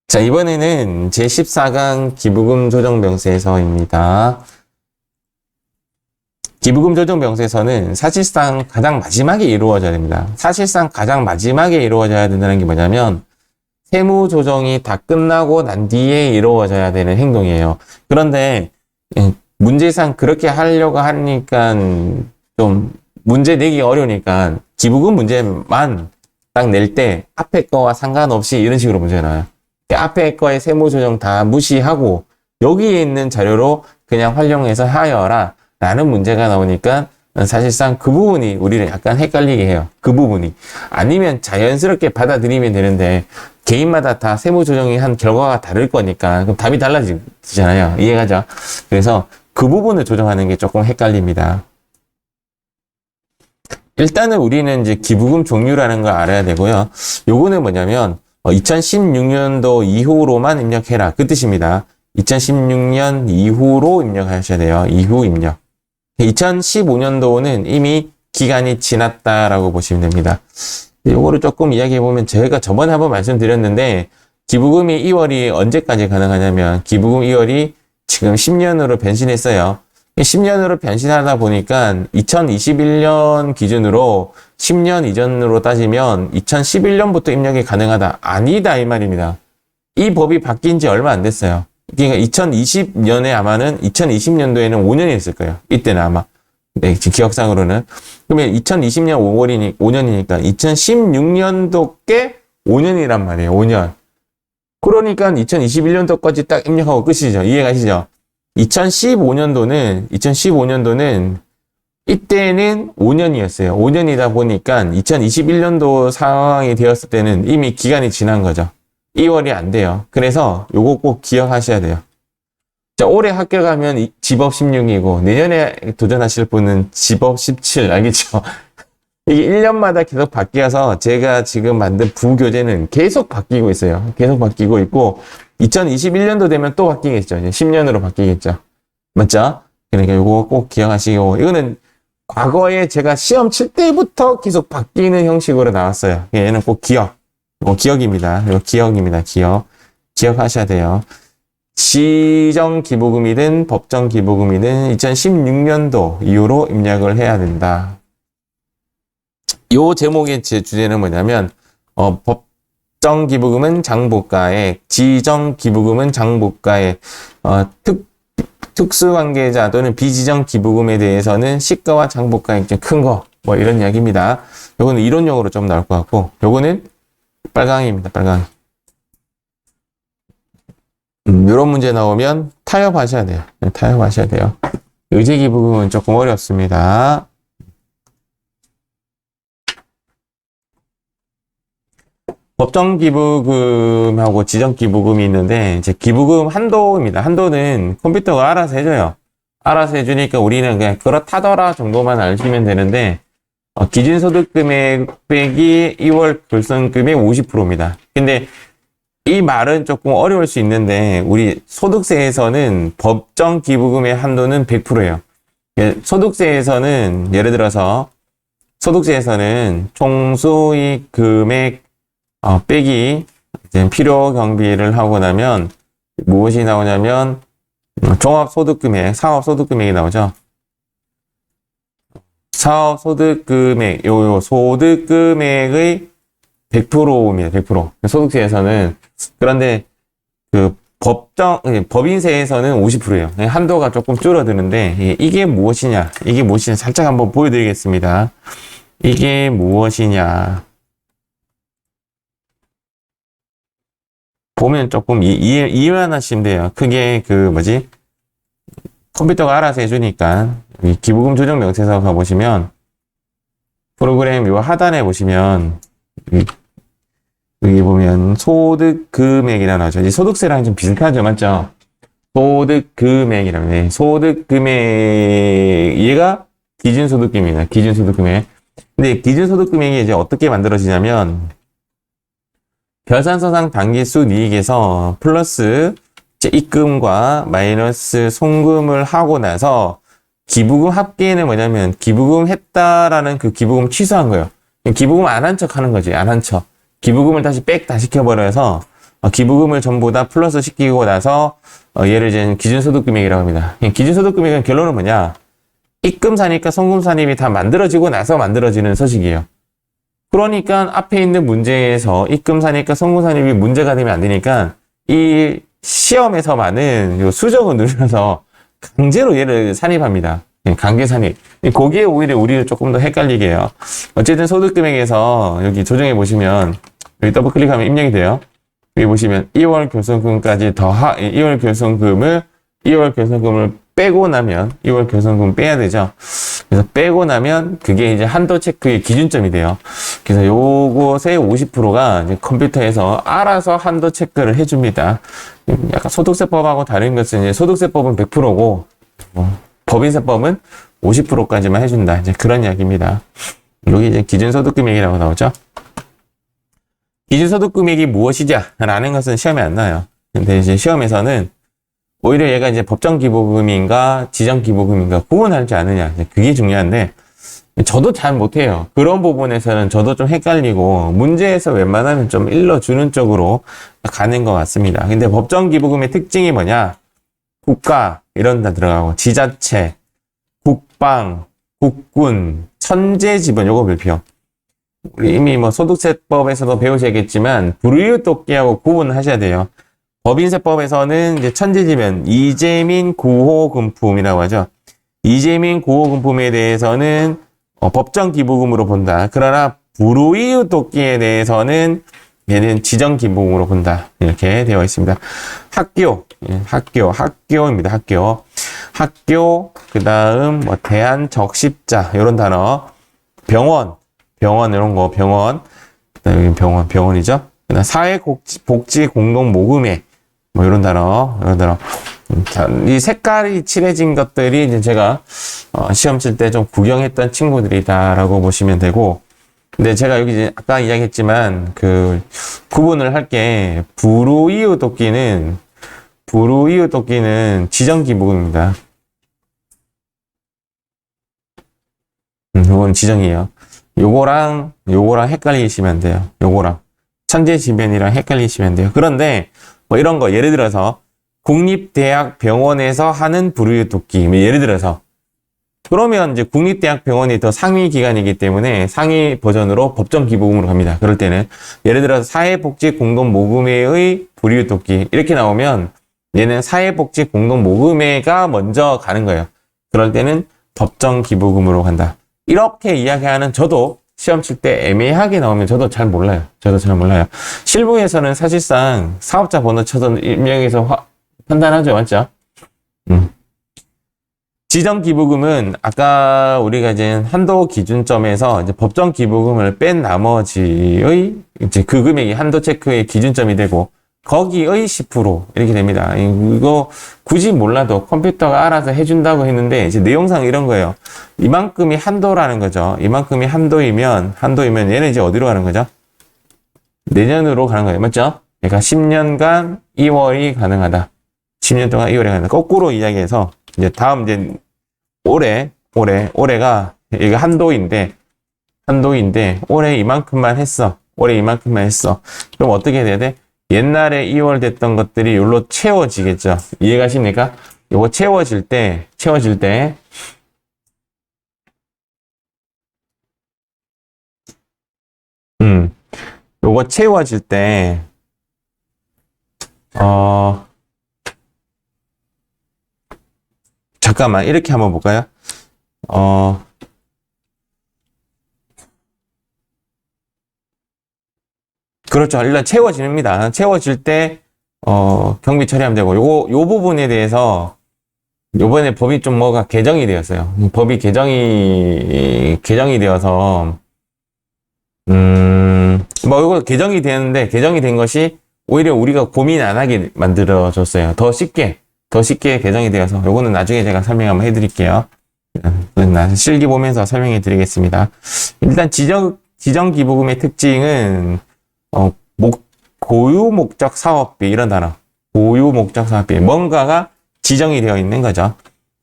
자, 이번에는 제14강 기부금 조정 명세서입니다. 기부금 조정 명세서는 사실상 가장 마지막에 이루어져야 됩니다. 사실상 가장 마지막에 이루어져야 된다는 게 뭐냐면 세무 조정이 다 끝나고 난 뒤에 이루어져야 되는 행동이에요. 그런데 문제상 그렇게 하려고 하니까 좀 문제 내기 어려우니까 기부금 문제만 딱 낼 때 앞에 거와 상관없이 이런 식으로 문제 나와요. 앞에 거의 세무조정 다 무시하고 여기에 있는 자료로 그냥 활용해서 하여라 라는 문제가 나오니까 사실상 그 부분이 우리를 약간 헷갈리게 해요. 그 부분이. 아니면 자연스럽게 받아들이면 되는데 개인마다 다 세무조정이 한 결과가 다를 거니까 그럼 답이 달라지잖아요. 이해가죠? 그래서 그 부분을 조정하는 게 조금 헷갈립니다. 일단은 우리는 이제 기부금 종류라는 걸 알아야 되고요. 요거는 뭐냐면 2016년도 이후로만 입력해라. 그 뜻입니다. 2016년 이후로 입력하셔야 돼요. 이후 입력. 2015년도는 이미 기간이 지났다라고 보시면 됩니다. 요거를 조금 이야기해보면 제가 저번에 한번 말씀드렸는데 기부금이 2월이 언제까지 가능하냐면 기부금 2월이 지금 10년으로 변신했어요. 10년으로 변신하다 보니까 2021년 기준으로 10년 이전으로 따지면 2011년부터 입력이 가능하다. 아니다 이 말입니다. 이 법이 바뀐 지 얼마 안 됐어요. 그러니까 2020년에 아마는 2020년도에는 5년이 있을 거예요. 이때는 아마. 네, 지금 기억상으로는. 그러면 2020년 5년이니까 2016년도께 5년이란 말이에요. 5년. 그러니까 2021년도까지 딱 입력하고 끝이죠. 이해가시죠? 2015년도는 이때는 5년이었어요. 5년이다 보니까 2021년도 상황이 되었을 때는 이미 기간이 지난 거죠. 2월이 안 돼요. 그래서 요거 꼭 기억하셔야 돼요. 자, 올해 합격하면 집업 16이고 내년에 도전하실 분은 집업 17 알겠죠? 이게 1년마다 계속 바뀌어서 제가 지금 만든 부교재는 계속 바뀌고 있어요. 계속 바뀌고 있고 2021년도 되면 또 바뀌겠죠. 이제 10년으로 바뀌겠죠. 맞죠? 그러니까 요거 꼭 기억하시고 이거는 과거에 제가 시험 칠 때부터 계속 바뀌는 형식으로 나왔어요. 얘는 꼭 기억. 이거 기억입니다. 이거 기억입니다. 기억하셔야 돼요. 지정기부금이든 법정기부금이든 2016년도 이후로 입력을 해야 된다. 요 제목의 제 주제는 뭐냐면 법정기부금은 장부가에, 지정기부금은 장부가에, 특수관계자 또는 비지정기부금에 대해서는 시가와 장부가액 중 큰 거, 뭐 이런 이야기입니다. 요거는 이론용어로 좀 나올 것 같고, 요거는 빨강입니다. 빨강. 요런 문제 나오면 타협하셔야 돼요. 타협하셔야 돼요. 의제기부금은 조금 어렵습니다. 법정기부금하고 지정기부금이 있는데, 이제 기부금 한도입니다. 한도는 컴퓨터가 알아서 해줘요. 알아서 해주니까 우리는 그냥 그렇다더라 정도만 알시면 되는데, 기준소득금액 빼기 2월 결손금액 50%입니다. 근데 이 말은 조금 어려울 수 있는데, 우리 소득세에서는 법정기부금의 한도는 100%예요. 소득세에서는, 예를 들어서, 소득세에서는 총수익 금액 빼기 이제 필요 경비를 하고 나면 무엇이 나오냐면 종합소득금액, 사업소득금액이 나오죠. 사업소득금액, 요 소득금액의 100%입니다. 100%. 소득세에서는. 그런데 그 법인세에서는 50%예요. 한도가 조금 줄어드는데 이게 무엇이냐? 살짝 한번 보여드리겠습니다. 이게 무엇이냐? 보면 조금 이해만 하시면 돼요. 크게 컴퓨터가 알아서 해주니까 기부금 조정 명세서 가보시면 프로그램 요 하단에 보시면 여기 보면 소득 금액이라 나오죠. 이제 소득세랑 좀 비슷하죠, 맞죠? 소득 금액이라면 소득 금액 얘가 기준소득금입니다. 기준소득금액. 근데 기준소득금액이 이제 어떻게 만들어지냐면 결산서상 당기순이익에서 플러스 입금과 마이너스 송금을 하고 나서 기부금 합계는 뭐냐면 기부금 했다라는 그 기부금 취소한 거예요. 기부금 안 한 척 하는 거지. 안 한 척. 기부금을 다시 백 다 시켜버려서 기부금을 전부 다 플러스 시키고 나서 얘를 이제 기준소득금액이라고 합니다. 기준소득금액은 결론은 뭐냐? 입금사니까 송금산입이 다 만들어지고 나서 만들어지는 서식이에요. 그러니까 앞에 있는 문제에서 입금사니까 송금산입이 문제가 되면 안 되니까 이 시험에서만은 요 수정을 누려서 강제로 얘를 산입합니다. 강제 산입. 거기에 오히려 우리를 조금 더 헷갈리게 해요. 어쨌든 소득금액에서 여기 조정해 보시면 여기 더블 클릭하면 입력이 돼요. 여기 보시면 2월 결손금까지 2월 결손금을 빼고 나면 2월 결손금 빼야 되죠. 그래서 빼고 나면 그게 이제 한도 체크의 기준점이 돼요. 그래서 요것의 50%가 이제 컴퓨터에서 알아서 한도 체크를 해줍니다. 약간 소득세법하고 다른 것은 이제 소득세법은 100%고 법인세법은 50%까지만 해준다. 이제 그런 이야기입니다. 여기 이제 기준소득금액이라고 나오죠. 기준소득금액이 무엇이냐? 라는 것은 시험에 안 나와요. 근데 이제 시험에서는 오히려 얘가 이제 법정기부금인가 지정기부금인가 구분하지 않느냐. 그게 중요한데, 저도 잘 못해요. 그런 부분에서는 저도 좀 헷갈리고, 문제에서 웬만하면 좀 일러주는 쪽으로 가는 것 같습니다. 근데 법정기부금의 특징이 뭐냐? 국가, 이런 데 들어가고, 지자체, 국방, 국군, 천재지번, 요거 별표. 우리 이미 뭐 소득세법에서도 배우셔야겠지만, 불이웃돕기하고 구분하셔야 돼요. 법인세법에서는 이제 천재지변, 이재민 구호금품이라고 하죠. 이재민 구호금품에 대해서는 법정기부금으로 본다. 그러나 불이웃돕기에 대해서는 얘는 지정기부금으로 본다. 이렇게 되어 있습니다. 학교입니다. 학교, 그 다음 뭐 대한적십자 이런 단어, 병원 이런 거, 병원, 그다음에 병원이죠. 그다음 사회복지공동모금회 뭐 이런 단어. 자, 이 색깔이 칠해진 것들이 이제 제가 시험 칠 때 좀 구경했던 친구들이다라고 보시면 되고, 근데 제가 여기 이제 아까 이야기했지만 그 구분을 할 게 불우이웃돕기는 지정기부금입니다. 이건 지정이에요. 요거랑 헷갈리시면 안 돼요. 요거랑 천재지변이랑 헷갈리시면 돼요. 그런데 뭐 이런 거 예를 들어서 국립대학병원에서 하는 불우이웃돕기 예를 들어서 그러면 이제 국립대학병원이 더 상위 기관이기 때문에 상위 버전으로 법정기부금으로 갑니다. 그럴 때는 예를 들어서 사회복지공동모금회의 불우이웃돕기 이렇게 나오면 얘는 사회복지공동모금회가 먼저 가는 거예요. 그럴 때는 법정기부금으로 간다. 이렇게 이야기하는 저도 시험 칠 때 애매하게 나오면 저도 잘 몰라요. 실무에서는 사실상 사업자 번호 쳐서 입력해서 판단하죠. 맞죠? 지정기부금은 아까 우리가 이제 한도 기준점에서 이제 법정기부금을 뺀 나머지의 이제 그 금액이 한도 체크의 기준점이 되고 거기의 10% 이렇게 됩니다. 이거 굳이 몰라도 컴퓨터가 알아서 해준다고 했는데 이제 내용상 이런 거예요. 이만큼이 한도라는 거죠. 이만큼이 한도이면 얘는 이제 어디로 가는 거죠? 내년으로 가는 거예요. 맞죠? 그러니까 10년간 2월이 가능하다. 10년 동안 2월이 가능하다. 거꾸로 이야기해서 이제 다음 이제 올해가 이게 한도인데 올해 이만큼만 했어. 그럼 어떻게 해야 돼? 옛날에 2월 됐던 것들이 여기로 채워지겠죠. 이해가십니까? 요거 채워질 때, 요거 채워질 때, 잠깐만, 이렇게 한번 볼까요? 그렇죠. 일단 채워집니다. 채워질 때, 경비 처리하면 되고, 요 부분에 대해서, 요번에 법이 좀 뭐가 개정이 되었어요. 법이 개정이 되어서, 뭐 이거 개정이 되는데, 개정이 된 것이 오히려 우리가 고민 안 하게 만들어줬어요. 더 쉽게 개정이 되어서, 요거는 나중에 제가 설명 한번 해드릴게요. 실기 보면서 설명해 드리겠습니다. 일단 지정기부금의 특징은, 고유 목적 사업비 이런 단어. 고유 목적 사업비. 뭔가가 지정이 되어 있는 거죠.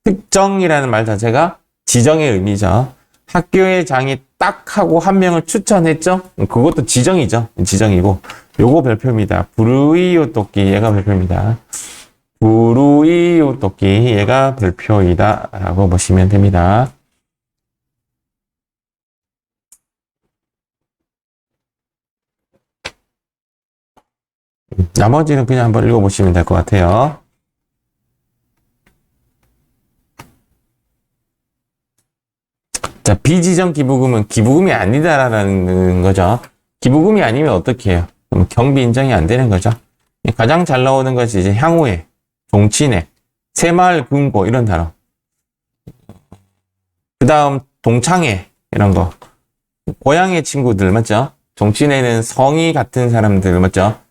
특정이라는 말 자체가 지정의 의미죠. 학교의 장이 딱 하고 한 명을 추천했죠? 그것도 지정이죠. 지정이고. 요거 별표입니다. 부르이유 토끼, 얘가 별표입니다. 부르이유 토끼, 얘가 별표이다. 라고 보시면 됩니다. 나머지는 그냥 한번 읽어보시면 될 것 같아요. 자, 비지정 기부금은 기부금이 아니다라는 거죠. 기부금이 아니면 어떻게 해요? 그럼 경비 인정이 안 되는 거죠. 가장 잘 나오는 것이 이제 향후에, 종친회, 새마을 금고 이런 단어. 그 다음 동창회 이런 거. 고향의 친구들 맞죠? 종친회는 성이 같은 사람들 맞죠?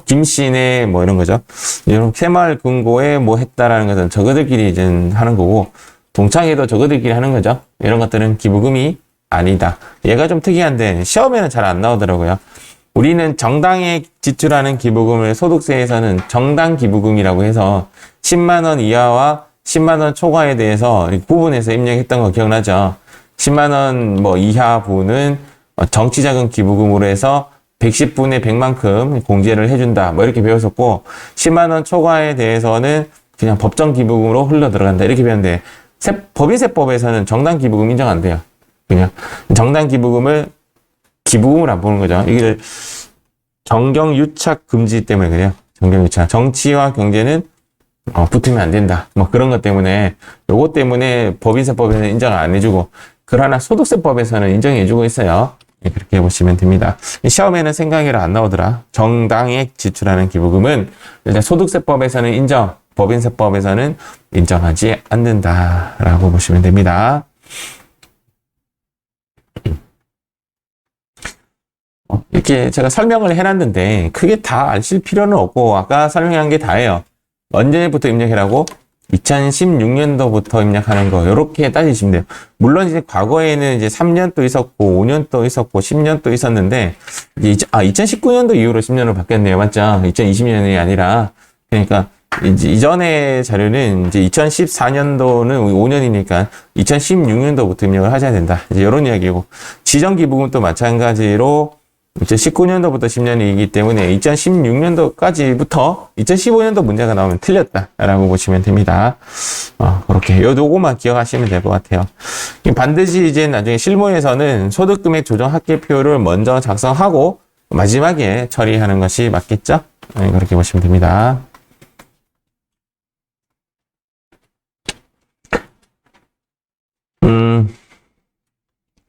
김씨네 뭐 이런 거죠. 이런 새마을 금고에 뭐 했다라는 것은 저거들끼리 이제 하는 거고, 동창회도 저거들끼리 하는 거죠. 이런 것들은 기부금이 아니다. 얘가 좀 특이한데 시험에는 잘 안 나오더라고요. 우리는 정당에 지출하는 기부금을 소득세에서는 정당 기부금이라고 해서 10만 원 이하와 10만 원 초과에 대해서 구분해서 입력했던 거 기억나죠? 10만 원 뭐 이하 분은 정치자금 기부금으로 해서 110분의 100만큼 공제를 해준다. 뭐 이렇게 배웠었고, 10만 원 초과에 대해서는 그냥 법정 기부금으로 흘러 들어간다. 이렇게 배웠는데, 법인세법에서는 정당 기부금 인정 안 돼요. 그냥 정당 기부금을 기부금을 안 보는 거죠. 이게 정경유착 금지 때문에 그래요. 정경유착. 정치와 경제는 붙으면 안 된다. 뭐 그런 것 때문에, 요것 때문에 법인세법에서는 인정을 안 해주고, 그러나 소득세법에서는 인정해주고 있어요. 그렇게 보시면 됩니다. 시험에는 생각이라 안 나오더라. 정당에 지출하는 기부금은 일단 소득세법에서는 인정, 법인세법에서는 인정하지 않는다라고 보시면 됩니다. 이렇게 제가 설명을 해놨는데 크게 다 아실 필요는 없고, 아까 설명한 게 다예요. 언제부터 입력해라고? 2016년도부터 입력하는 거, 요렇게 따지시면 돼요. 물론 이제 과거에는 이제 3년도 있었고, 5년도 있었고, 10년도 있었는데, 이제 2019년도 이후로 10년으로 바뀌었네요. 맞죠? 2020년이 아니라. 그러니까, 이제 이전의 자료는 이제 2014년도는 5년이니까 2016년도부터 입력을 하셔야 된다. 이제 이런 이야기고, 지정기부금도 마찬가지로 이제 19년도부터 10년이기 때문에 2016년도까지부터 2015년도 문제가 나오면 틀렸다라고 보시면 됩니다. 그렇게 요거만 기억하시면 될 것 같아요. 반드시 이제 나중에 실무에서는 소득금액 조정 합계표를 먼저 작성하고 마지막에 처리하는 것이 맞겠죠? 그렇게 보시면 됩니다.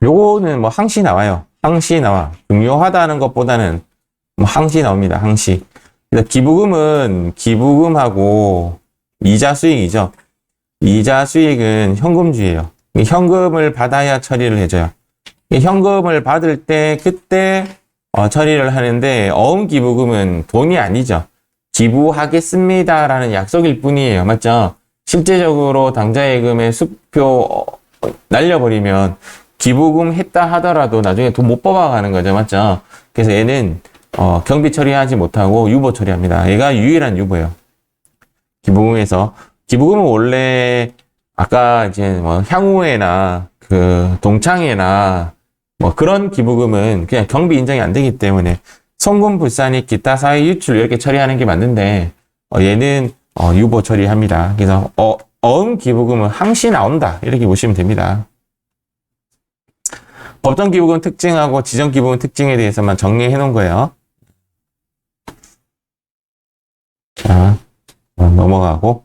요거는 뭐 항시 나와요. 항시 나와. 중요하다는 것보다는 뭐 항시 나옵니다. 항시. 그래서 기부금은 기부금하고 이자 수익이죠. 이자 수익은 현금주예요. 현금을 받아야 처리를 해줘요. 현금을 받을 때 그때 처리를 하는데, 어음기부금은 돈이 아니죠. 기부하겠습니다라는 약속일 뿐이에요. 맞죠? 실제적으로 당좌예금의 수표 날려버리면 기부금 했다 하더라도 나중에 돈 못 뽑아가는 거죠. 맞죠? 그래서 얘는 경비 처리하지 못하고 유보 처리합니다. 얘가 유일한 유보예요. 기부금에서. 기부금은 원래 아까 이제 뭐 향후회나 그 동창회나 뭐 그런 기부금은 그냥 경비 인정이 안 되기 때문에 송금 불산이 기타 사회 유출 이렇게 처리하는 게 맞는데, 얘는 유보 처리합니다. 그래서 어음 기부금은 항시 나온다 이렇게 보시면 됩니다. 법정 기부금 특징하고 지정 기부금 특징에 대해서만 정리해 놓은 거예요. 자, 넘어가고.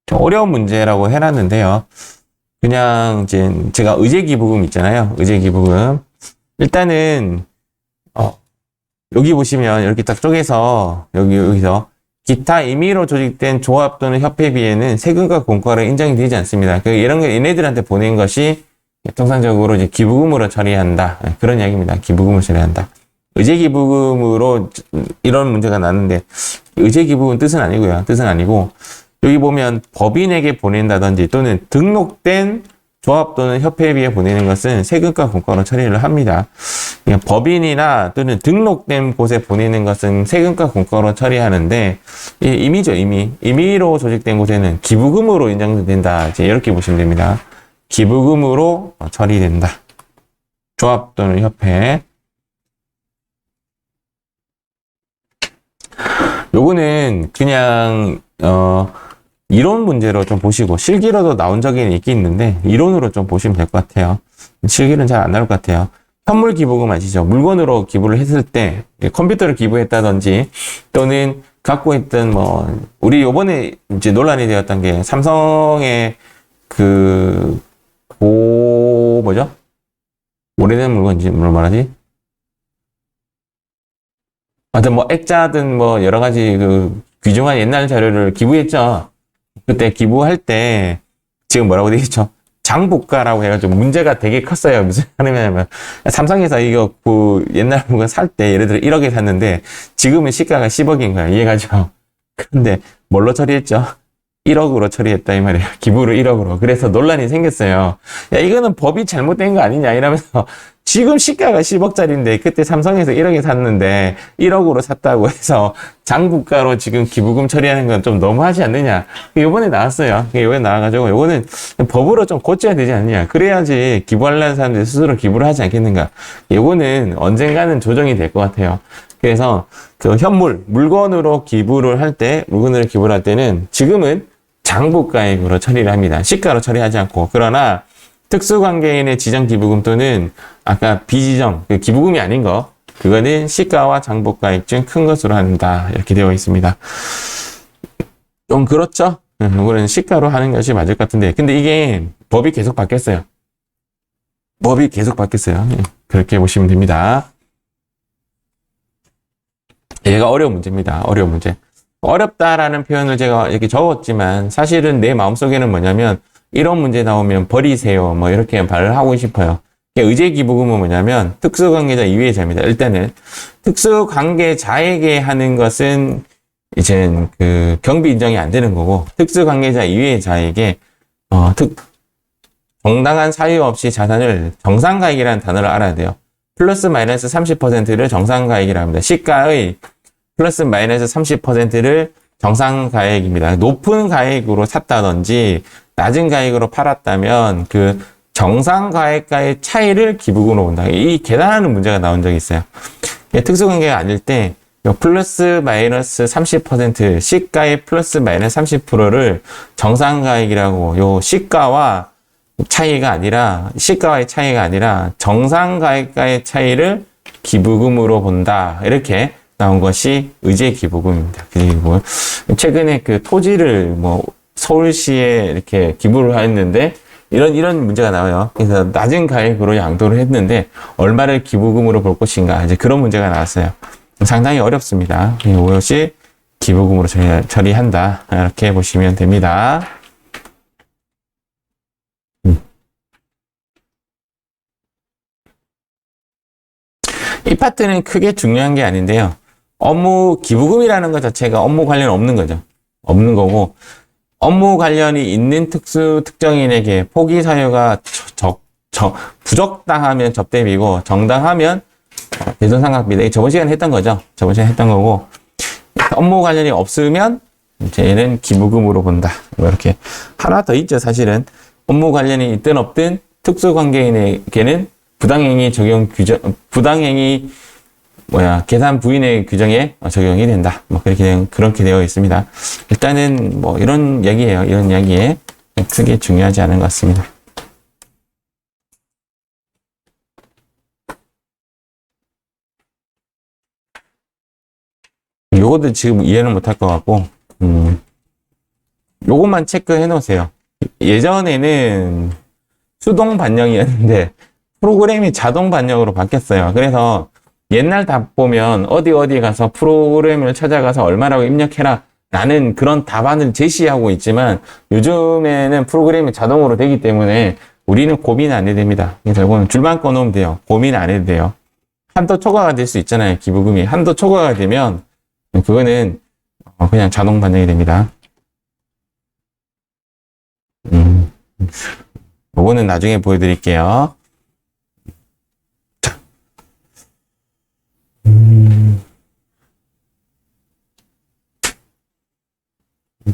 좀 어려운 문제라고 해놨는데요. 그냥 이제 제가 의제 기부금 있잖아요. 의제 기부금. 일단은 여기 보시면 이렇게 딱 쪼개서 여기서 기타 임의로 조직된 조합 또는 협회비에는 세금과 공과로 인정이 되지 않습니다. 이런 거 얘네들한테 보낸 것이 통상적으로 이제 기부금으로 처리한다. 그런 이야기입니다. 기부금을 처리한다. 의제 기부금으로 이런 문제가 나는데, 의제 기부금 뜻은 아니고요. 뜻은 아니고, 여기 보면 법인에게 보낸다든지 또는 등록된 조합 또는 협회비에 보내는 것은 세금과 공과로 처리를 합니다. 그러니까 법인이나 또는 등록된 곳에 보내는 것은 세금과 공과로 처리하는데 임의죠, 임의. 임의로 조직된 곳에는 기부금으로 인정된다. 이제 이렇게 보시면 됩니다. 기부금으로 처리된다. 조합 또는 협회. 요거는 그냥 이론 문제로 좀 보시고 실기로도 나온 적이 있긴 있는데 이론으로 좀 보시면 될 것 같아요. 실기는 잘 안 나올 것 같아요. 현물 기부금 아시죠? 물건으로 기부를 했을 때 컴퓨터를 기부했다든지 또는 갖고 있던 뭐 우리 요번에 이제 논란이 되었던 게 삼성의 그 뭐죠? 오래된 물건인지 뭘 말하지? 하여튼 뭐 액자든 뭐 여러 가지 그 귀중한 옛날 자료를 기부했죠. 그때 기부할 때 지금 뭐라고 되겠죠? 장부가라고 해가지고 문제가 되게 컸어요. 무슨 하냐면 삼성에서 이거 그 옛날 물건 살 때 예를 들어 1억에 샀는데 지금은 시가가 10억인 거야. 이해가죠? 그런데 뭘로 처리했죠? 1억으로 처리했다 이 말이에요. 기부를 1억으로. 그래서 논란이 생겼어요. 야 이거는 법이 잘못된 거 아니냐 이러면서 지금 시가가 10억짜리인데 그때 삼성에서 1억에 샀는데 1억으로 샀다고 해서 장부가로 지금 기부금 처리하는 건 좀 너무하지 않느냐. 요번에 나왔어요. 요번에 나와가지고 요거는 법으로 좀 고쳐야 되지 않느냐. 그래야지 기부하려는 사람들이 스스로 기부를 하지 않겠는가. 요거는 언젠가는 조정이 될 것 같아요. 그래서 그 현물, 물건으로 기부를 할 때, 물건으로 기부를 할 때는 지금은 장부가액으로 처리를 합니다. 시가로 처리하지 않고. 그러나 특수관계인의 지정 기부금 또는 아까 비지정, 그 기부금이 아닌 거, 그거는 시가와 장부가액 중 큰 것으로 한다. 이렇게 되어 있습니다. 좀 그렇죠? 이거는 시가로 하는 것이 맞을 것 같은데. 근데 이게 법이 계속 바뀌었어요. 법이 계속 바뀌었어요. 그렇게 보시면 됩니다. 얘가 어려운 문제입니다. 어려운 문제. 어렵다라는 표현을 제가 이렇게 적었지만 사실은 내 마음속에는 뭐냐면 이런 문제 나오면 버리세요. 뭐 이렇게 말을 하고 싶어요. 의제기부금은 뭐냐면 특수관계자 이외자입니다. 일단은 특수관계자에게 하는 것은 이제 그 경비 인정이 안 되는 거고 특수관계자 이외자에게 정당한 사유 없이 자산을 정상가액이라는 단어를 알아야 돼요. 플러스 마이너스 30%를 정상가액이라고 합니다. 시가의 플러스 마이너스 30%를 정상가액입니다. 높은 가액으로 샀다든지 낮은 가액으로 팔았다면 그 정상가액과의 차이를 기부금으로 본다. 이 계산하는 문제가 나온 적이 있어요. 특수관계가 아닐 때 플러스 마이너스 30% 시가의 플러스 마이너스 30%를 정상가액이라고 요 시가와 차이가 아니라 시가와의 차이가 아니라 정상가액과의 차이를 기부금으로 본다. 이렇게 나온 것이 의제기부금입니다. 그리고 최근에 그 토지를 뭐 서울시에 이렇게 기부를 했는데 이런 문제가 나와요. 그래서 낮은 가액으로 양도를 했는데 얼마를 기부금으로 볼 것인가 이제 그런 문제가 나왔어요. 상당히 어렵습니다. 이것이 기부금으로 처리한다. 이렇게 보시면 됩니다. 이 파트는 크게 중요한 게 아닌데요. 기부금이라는 것 자체가 업무 관련 없는 거죠. 없는 거고, 업무 관련이 있는 특정인에게 포기 사유가 부적당하면 접대비고, 정당하면 대손상각비다. 저번 시간에 했던 거죠. 저번 시간에 했던 거고, 업무 관련이 없으면, 이제 얘는 기부금으로 본다. 뭐 이렇게. 하나 더 있죠, 사실은. 업무 관련이 있든 없든 특수관계인에게는 계산 부인의 규정에 적용이 된다. 뭐, 그렇게 되어 있습니다. 일단은, 뭐, 이런 얘기예요. 이런 이야기에 크게 중요하지 않은 것 같습니다. 요것도 지금 이해는 못할 것 같고, 요것만 체크해 놓으세요. 예전에는 수동 반영이었는데, 프로그램이 자동 반영으로 바뀌었어요. 그래서 옛날 답 보면 어디 가서 프로그램을 찾아가서 얼마라고 입력해라 라는 그런 답안을 제시하고 있지만 요즘에는 프로그램이 자동으로 되기 때문에 우리는 고민 안 해도 됩니다. 그래서 이거는 줄만 꺼놓으면 돼요. 고민 안 해도 돼요. 한도 초과가 될 수 있잖아요. 기부금이. 한도 초과가 되면 그거는 그냥 자동 반영이 됩니다. 이거는 나중에 보여드릴게요.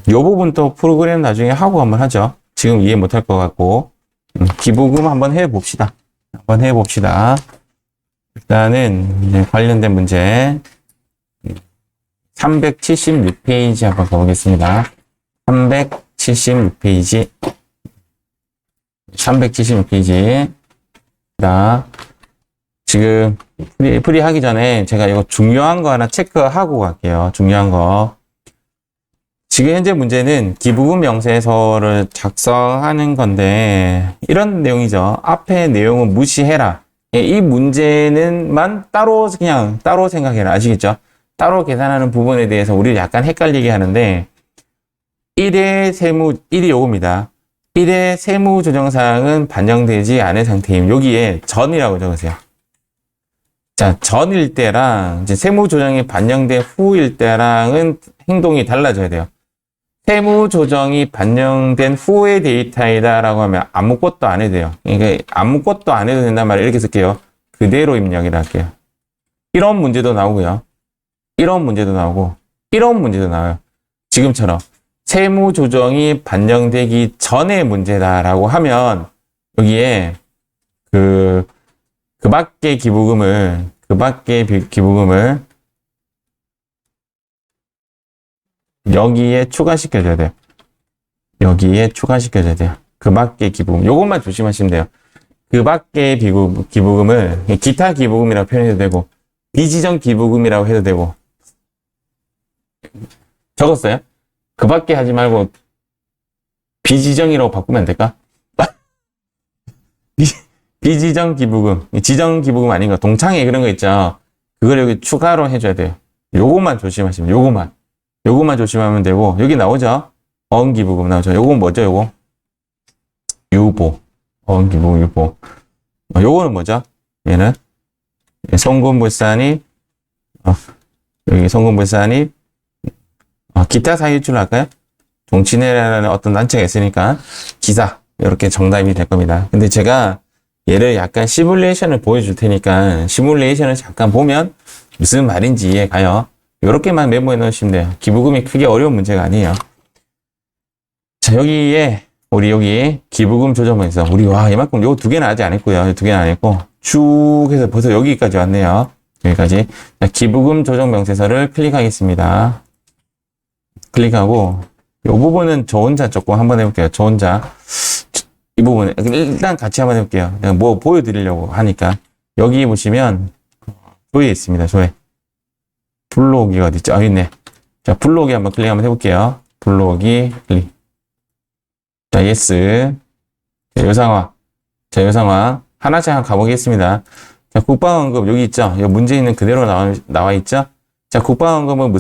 요 부분 또 프로그램 나중에 하고 한번 하죠. 지금 이해 못할 것 같고. 기부금 한번 해봅시다. 한번 해봅시다. 일단은 이제 관련된 문제 376페이지 한번 가보겠습니다. 376페이지 376페이지 지금 풀이 하기 전에 제가 이거 중요한 거 하나 체크하고 갈게요. 중요한 거. 지금 현재 문제는 기부금 명세서를 작성하는 건데 이런 내용이죠. 앞에 내용은 무시해라. 이 문제는만 그냥 따로 생각해라. 아시겠죠? 따로 계산하는 부분에 대해서 우리를 약간 헷갈리게 하는데 1의 요겁니다. 1의 세무조정사항은 반영되지 않은 상태임. 여기에 전이라고 적으세요. 자, 전일 때랑 이제 세무조정이 반영된 후일 때랑은 행동이 달라져야 돼요. 세무조정이 반영된 후의 데이터이다라고 하면 아무것도 안 해도 돼요. 그러니까 아무것도 안 해도 된단 말을 이렇게 쓸게요. 그대로 입력이라 할게요. 이런 문제도 나오고요. 이런 문제도 나오고 이런 문제도 나와요. 지금처럼 세무조정이 반영되기 전의 문제다라고 하면 여기에 그 밖의 기부금을 여기에 추가시켜줘야 돼요. 여기에 추가시켜줘야 돼요. 그 밖의 기부금. 요것만 조심하시면 돼요. 그 밖의 기부금을 기타 기부금이라고 표현해도 되고 비지정 기부금이라고 해도 되고. 적었어요? 그 밖에 하지 말고 비지정이라고 바꾸면 안 될까? 비지정 기부금. 지정 기부금 아닌가? 동창회 그런 거 있죠? 그걸 여기 추가로 해줘야 돼요. 요것만 조심하시면, 요것만 조심하면 되고, 여기 나오죠? 어음기부금 나오죠? 요건 뭐죠, 요거? 유보. 어음기부금, 유보. 요거는 뭐죠? 얘는? 송금불산이, 여기 송금불산이, 기타 사유출로 할까요? 종친회라는 어떤 단체가 있으니까, 기사. 이렇게 정답이 될 겁니다. 근데 제가 얘를 약간 시뮬레이션을 보여줄 테니까, 시뮬레이션을 잠깐 보면 무슨 말인지 이해가요. 요렇게만 메모해 놓으시면 돼요. 기부금이 크게 어려운 문제가 아니에요. 자, 여기에, 우리 여기 기부금 조정에서, 우리, 이만큼 요 두 개는 아직 안 했고요. 두 개는 안 했고, 쭉 해서 벌써 여기까지 왔네요. 여기까지. 자, 기부금 조정 명세서를 클릭하겠습니다. 클릭하고, 요 부분은 저 혼자 조금 한번 해볼게요. 저 혼자. 이 부분은, 일단 같이 한번 해볼게요. 그냥 뭐 보여드리려고 하니까. 여기 보시면, 조에 있습니다. 조에. 불러오기가 어딨죠? 여기 있네. 자, 불러오기 한번 클릭 한번 해볼게요. 불러오기 클릭. 자, 예스. 자, 요 상황. 하나씩 한번 가보겠습니다. 자, 국방원금 여기 있죠? 이 문제 있는 그대로 나와 있죠? 자, 국방원금은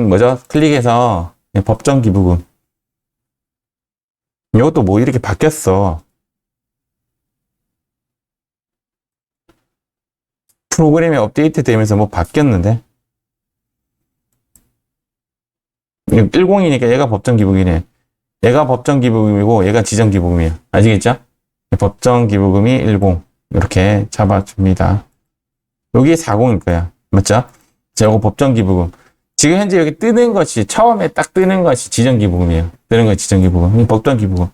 뭐죠? 클릭해서 법정 기부금. 이것도 뭐 이렇게 바뀌었어. 프로그램이 업데이트 되면서 뭐 바뀌었는데? 10이니까 얘가 법정 기부금이네. 얘가 법정 기부금이고 얘가 지정 기부금이에요. 아시겠죠? 법정 기부금이 10 이렇게 잡아줍니다. 여기 40일 거야. 맞죠? 자, 요거 법정 기부금. 지금 현재 여기 뜨는 것이 처음에 딱 뜨는 것이 지정 기부금이에요. 뜨는 것이 지정 기부금. 법정 기부금.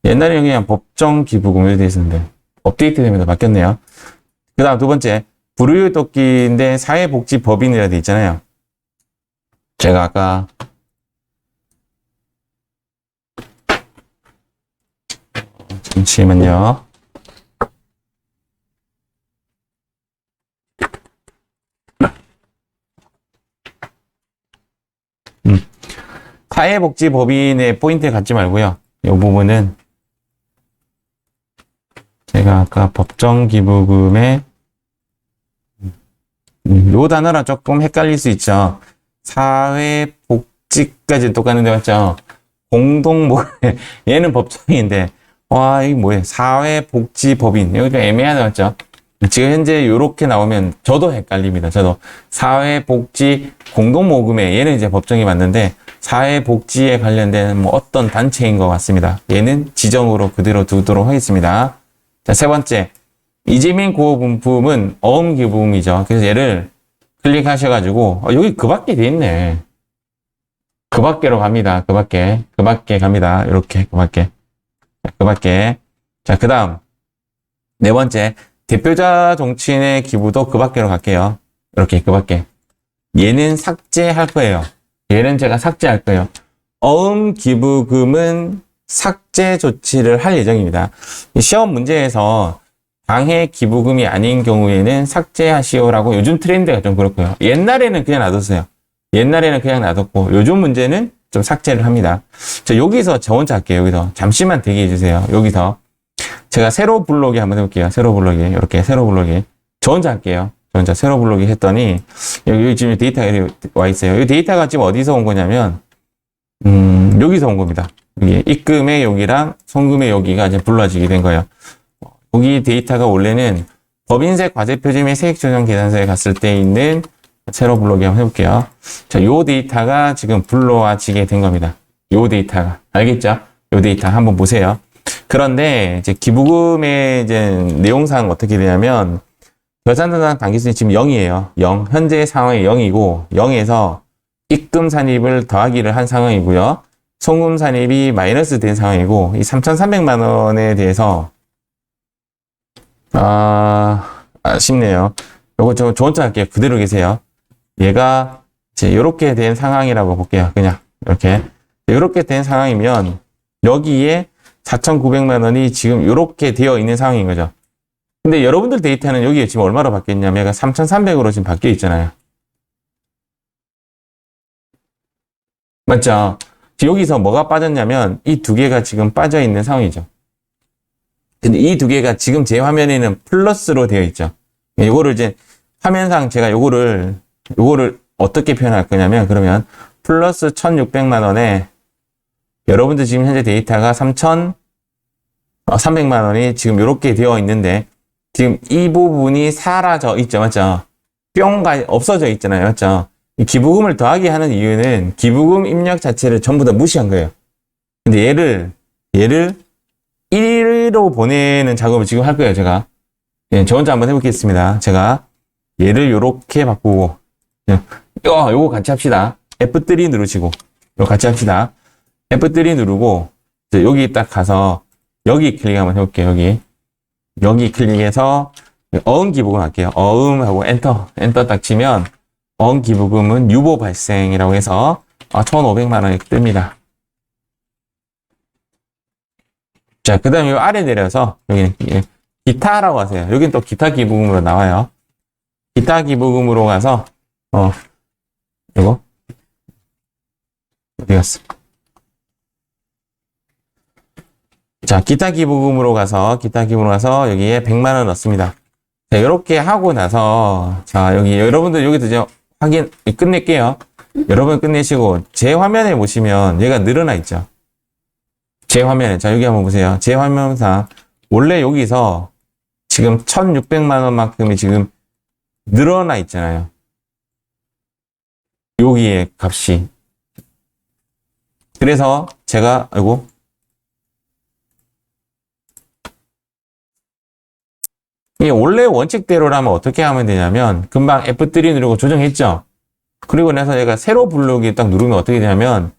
옛날에 그냥 법정 기부금으로 되어 있었는데 업데이트 되면서 바뀌었네요. 그다음 두 번째 불우유토끼인데 사회복지법인이라 되어 있잖아요. 제가 아까 잠시만요. 사회복지법인의 포인트를 갖지 말고요. 이 부분은 제가 아까 법정기부금의 요 단어랑 조금 헷갈릴 수 있죠. 사회복지까지 똑같은데 맞죠? 얘는 법정인데 이게 뭐예요? 사회복지법인. 여기 좀 애매하다, 맞죠? 지금 현재 이렇게 나오면 저도 헷갈립니다. 저도. 사회복지 공동모금회. 얘는 이제 법정이 맞는데, 사회복지에 관련된 뭐 어떤 단체인 것 같습니다. 얘는 지정으로 그대로 두도록 하겠습니다. 자, 세 번째. 이재민 구호분품은 어음기부금이죠. 그래서 얘를 클릭하셔가지고, 여기 그 밖에 돼 있네. 그 그 밖으로 갑니다. 그 밖에 갑니다. 이렇게 그 밖에. 자, 그 다음 네 번째 대표자 종친의 기부도 그 밖으로 갈게요. 이렇게 그 밖에. 얘는 삭제할 거예요. 얘는 제가 삭제할 거예요. 어음 기부금은 삭제 조치를 할 예정입니다. 시험 문제에서 당해 기부금이 아닌 경우에는 삭제하시오라고 요즘 트렌드가 좀 그렇고요. 옛날에는 그냥 놔뒀어요. 옛날에는 그냥 놔뒀고 요즘 문제는 좀 삭제를 합니다. 자, 여기서 저 혼자 할게요. 여기서 잠시만 대기해 주세요. 여기서 제가 세로 불러오기 한번 해볼게요. 세로 불러오기. 이렇게 세로 불러오기. 저 혼자 할게요. 저 혼자 세로 불러오기 했더니 여기 지금 데이터가 와 있어요. 이 데이터가 지금 어디서 온 거냐면 여기서 온 겁니다. 여기 입금의 여기랑 송금의 여기가 이제 불러지게 된 거예요. 여기 데이터가 원래는 법인세 과세표지 및 세액조정 계산서에 갔을 때 있는 세로 불러오기 한번 해볼게요. 자, 요 데이터가 지금 불러와지게 된 겁니다. 요 데이터가. 알겠죠? 요 데이터 한번 보세요. 그런데 이제 기부금의 이제 내용상 어떻게 되냐면 결산서상 당기순이 지금 0이에요. 0. 현재 상황이 0이고 0에서 입금 산입을 더하기를 한 상황이고요. 송금 산입이 마이너스 된 상황이고 이 3,300만 원에 대해서 아쉽네요. 요거 저 혼자 할게요. 그대로 계세요. 얘가 이제 이렇게 된 상황이라고 볼게요. 그냥 이렇게 된 상황이면 여기에 4,900만 원이 지금 이렇게 되어 있는 상황인 거죠. 근데 여러분들 데이터는 여기에 지금 얼마로 바뀌었냐면 얘가 3,300으로 지금 바뀌어 있잖아요. 맞죠? 여기서 뭐가 빠졌냐면 이 두 개가 지금 빠져 있는 상황이죠. 근데 이 두 개가 지금 제 화면에는 플러스로 되어 있죠. 요거를 이제 화면상 제가 요거를 어떻게 표현할 거냐면 그러면 플러스 1,600만 원에 여러분들 지금 현재 데이터가 3,300만 원이 지금 이렇게 되어 있는데 지금 이 부분이 사라져 있죠. 맞죠? 뿅가 없어져 있잖아요. 맞죠? 이 기부금을 더하게 하는 이유는 기부금 입력 자체를 전부 다 무시한 거예요. 근데 얘를 1로 보내는 작업을 지금 할 거예요. 제가. 예, 저 혼자 한번 해보겠습니다. 제가 얘를 요렇게 바꾸고 요거 같이 합시다. F3 누르시고 요거 같이 합시다. F3 누르고 여기 딱 가서 여기 클릭 한번 해볼게요. 여기 클릭해서 어음 기부금 할게요. 어음하고 엔터 딱 치면 어음 기부금은 유보 발생이라고 해서 1,500만 원이 뜹니다. 자, 그 다음에 아래 내려서 여기는 기타라고 하세요. 여기는 또 기타 기부금으로 나와요. 기타 기부금으로 가서 이거 어디 갔어? 자, 기타 기부금으로 가서 여기에 100만 원 넣습니다. 자, 이렇게 하고 나서 자, 여기 여러분들 여기도 이제 확인 끝낼게요. 여러분 끝내시고 제 화면에 보시면 얘가 늘어나 있죠. 제 화면에 자, 여기 한번 보세요. 제 화면상 원래 여기서 지금 1,600만 원만큼이 지금 늘어나 있잖아요. 여기에 값이. 그래서 제가 이게 원래 원칙대로라면 어떻게 하면 되냐면 금방 F3 누르고 조정했죠. 그리고 나서 얘가 세로 부르기 딱 누르면 어떻게 되냐면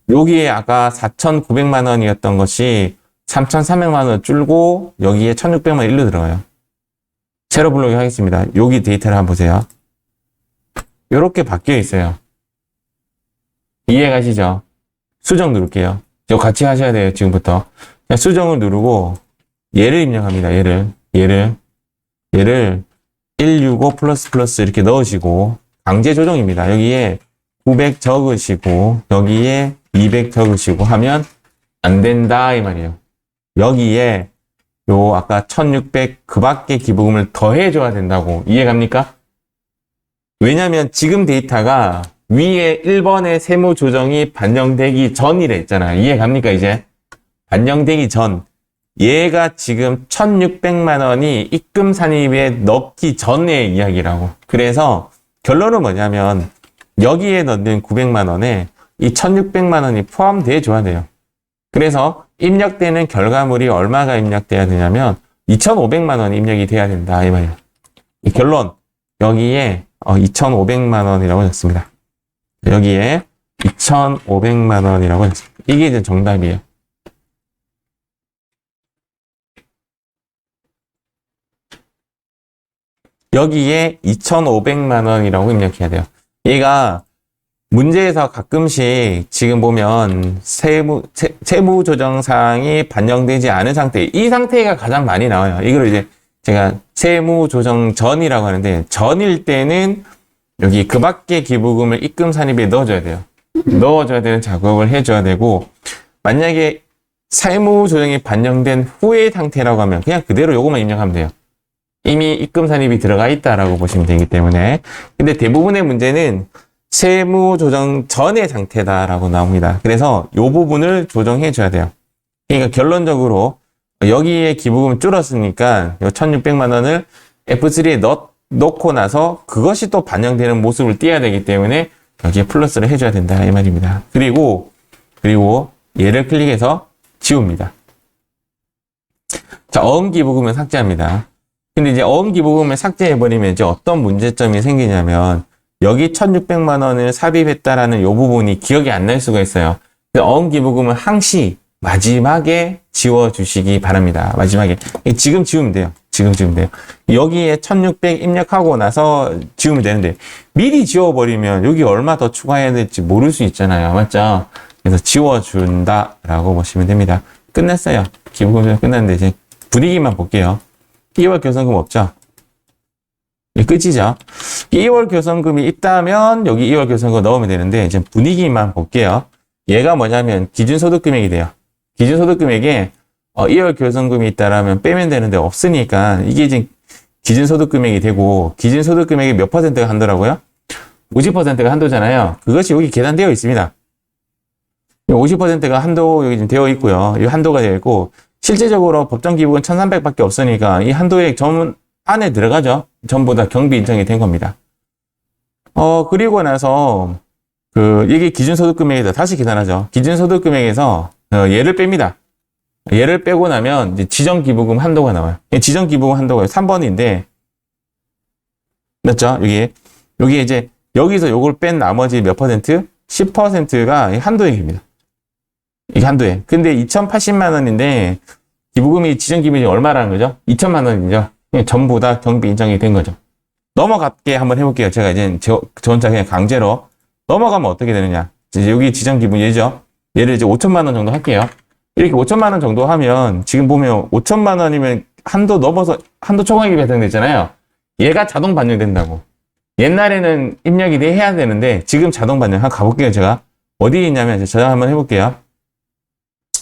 여기에 아까 4,900만 원이었던 것이 3,300만 원 줄고 여기에 1,600만 원 일로 들어가요. 세로 부르기 하겠습니다. 여기 데이터를 한번 보세요. 이렇게 바뀌어 있어요. 이해가시죠? 수정 누를게요. 이거 같이 하셔야 돼요. 지금부터. 그냥 수정을 누르고 얘를 입력합니다. 얘를 165 플러스 이렇게 넣으시고 강제 조정입니다. 여기에 900 적으시고 여기에 200 적으시고 하면 안 된다 이 말이에요. 여기에 요 아까 1,600 그 밖에 기부금을 더해줘야 된다고. 이해갑니까? 왜냐면 지금 데이터가 위에 1번의 세무 조정이 반영되기 전이래 했잖아요. 이해갑니까 이제? 반영되기 전. 얘가 지금 1,600만 원이 입금 산입에 넣기 전의 이야기라고. 그래서 결론은 뭐냐면 여기에 넣는 900만 원에 이 1,600만 원이 포함돼 줘야 돼요. 그래서 입력되는 결과물이 얼마가 입력돼야 되냐면 2,500만 원이 입력이 돼야 된다 이 말이에요. 이 결론 여기에 2,500만 원이라고 적습니다. 여기에 2,500만 원이라고 했습니다. 이게 이제 정답이에요. 여기에 2,500만 원이라고 입력해야 돼요. 얘가 문제에서 가끔씩 지금 보면 세무조정사항이 반영되지 않은 상태, 이 상태가 가장 많이 나와요. 이걸 이제 제가 세무조정 전이라고 하는데, 전일 때는 여기 그 밖의 기부금을 입금 산입에 넣어줘야 돼요. 넣어줘야 되는 작업을 해줘야 되고, 만약에 세무조정이 반영된 후의 상태라고 하면 그냥 그대로 요것만 입력하면 돼요. 이미 입금 산입이 들어가 있다라고 보시면 되기 때문에. 근데 대부분의 문제는 세무조정 전의 상태다라고 나옵니다. 그래서 이 부분을 조정해 줘야 돼요. 그러니까 결론적으로 여기에 기부금 줄었으니까 이 1,600만 원을 F3에 넣고 나서 그것이 또 반영되는 모습을 띄어야 되기 때문에 여기에 플러스를 해줘야 된다 이 말입니다. 그리고 얘를 클릭해서 지웁니다. 자, 어음기부금을 삭제합니다. 근데 이제 어음기부금을 삭제해버리면 이제 어떤 문제점이 생기냐면, 여기 1,600만 원을 삽입했다라는 이 부분이 기억이 안 날 수가 있어요. 어음기부금은 항시 마지막에 지워주시기 바랍니다. 마지막에. 지금 지우면 돼요. 지금 지우면 돼요. 여기에 1,600 입력하고 나서 지우면 되는데, 미리 지워버리면 여기 얼마 더 추가해야 될지 모를 수 있잖아요. 맞죠? 그래서 지워준다라고 보시면 됩니다. 끝났어요. 기부금이 끝났는데 이제 분위기만 볼게요. 2월 교선금 없죠? 끝이죠. 2월 교선금이 있다면 여기 2월 교선금 넣으면 되는데, 이제 분위기만 볼게요. 얘가 뭐냐면 기준소득금액이 돼요. 기준소득금액에 2월 교선금이 있다라면 빼면 되는데 없으니까 이게 이제 기준소득금액이 되고, 기준소득금액이 몇 퍼센트가 한도라고요? 50%가 한도잖아요. 그것이 여기 계산되어 있습니다. 50%가 한도 여기 지금 되어 있고요. 이 한도가 되어 있고, 실제적으로 법정기부금 1,300밖에 없으니까 이 한도액 전 안에 들어가죠. 전부 다 경비 인정이 된 겁니다. 그리고 나서 이게 기준소득금액에서 다시 계산하죠. 기준소득금액에서 얘를 뺍니다. 얘를 빼고 나면 이제 지정기부금 한도가 나와요. 지정기부금 한도가 3번인데, 맞죠? 여기 이제 여기서 요걸 뺀 나머지 몇 퍼센트? 10%가 한도액입니다. 이게 한도액. 근데 2,080만 원인데 기부금이 지정기부금이 얼마라는 거죠? 2,000만 원이죠. 전부 다 경비 인정이 된 거죠. 넘어가게 한번 해볼게요. 제가 이제 저 혼자 그냥 강제로 넘어가면 어떻게 되느냐. 이제 여기 지정기부 얘죠. 얘를 이제 5천만 원 정도 할게요. 이렇게 5천만 원 정도 하면 지금 보면 5천만 원이면 한도 넘어서 한도 초과액이 배정됐잖아요. 얘가 자동 반영된다고. 옛날에는 입력이 해야 되는데 지금 자동 반영. 한번 가볼게요. 제가 어디에 있냐면 저장 한번 해볼게요.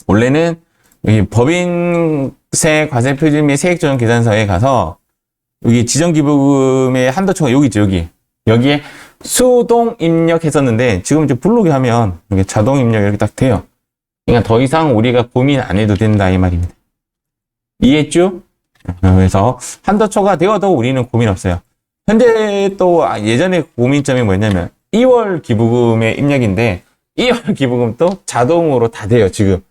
원래는 여기 법인세 과세표준 및 세액조정계산서에 가서 여기 지정기부금의 한도 초과 여기 있죠. 여기에 수동 입력했었는데 지금 이제 블록에 하면 이게 자동 입력 이렇게 딱 돼요. 그러니까 더 이상 우리가 고민 안 해도 된다 이 말입니다. 이해했죠? 그래서 한도 초과되어도 우리는 고민 없어요. 현재 또 예전에 고민점이 뭐였냐면 2월 기부금의 입력인데 2월 기부금도 자동으로 다 돼요 지금.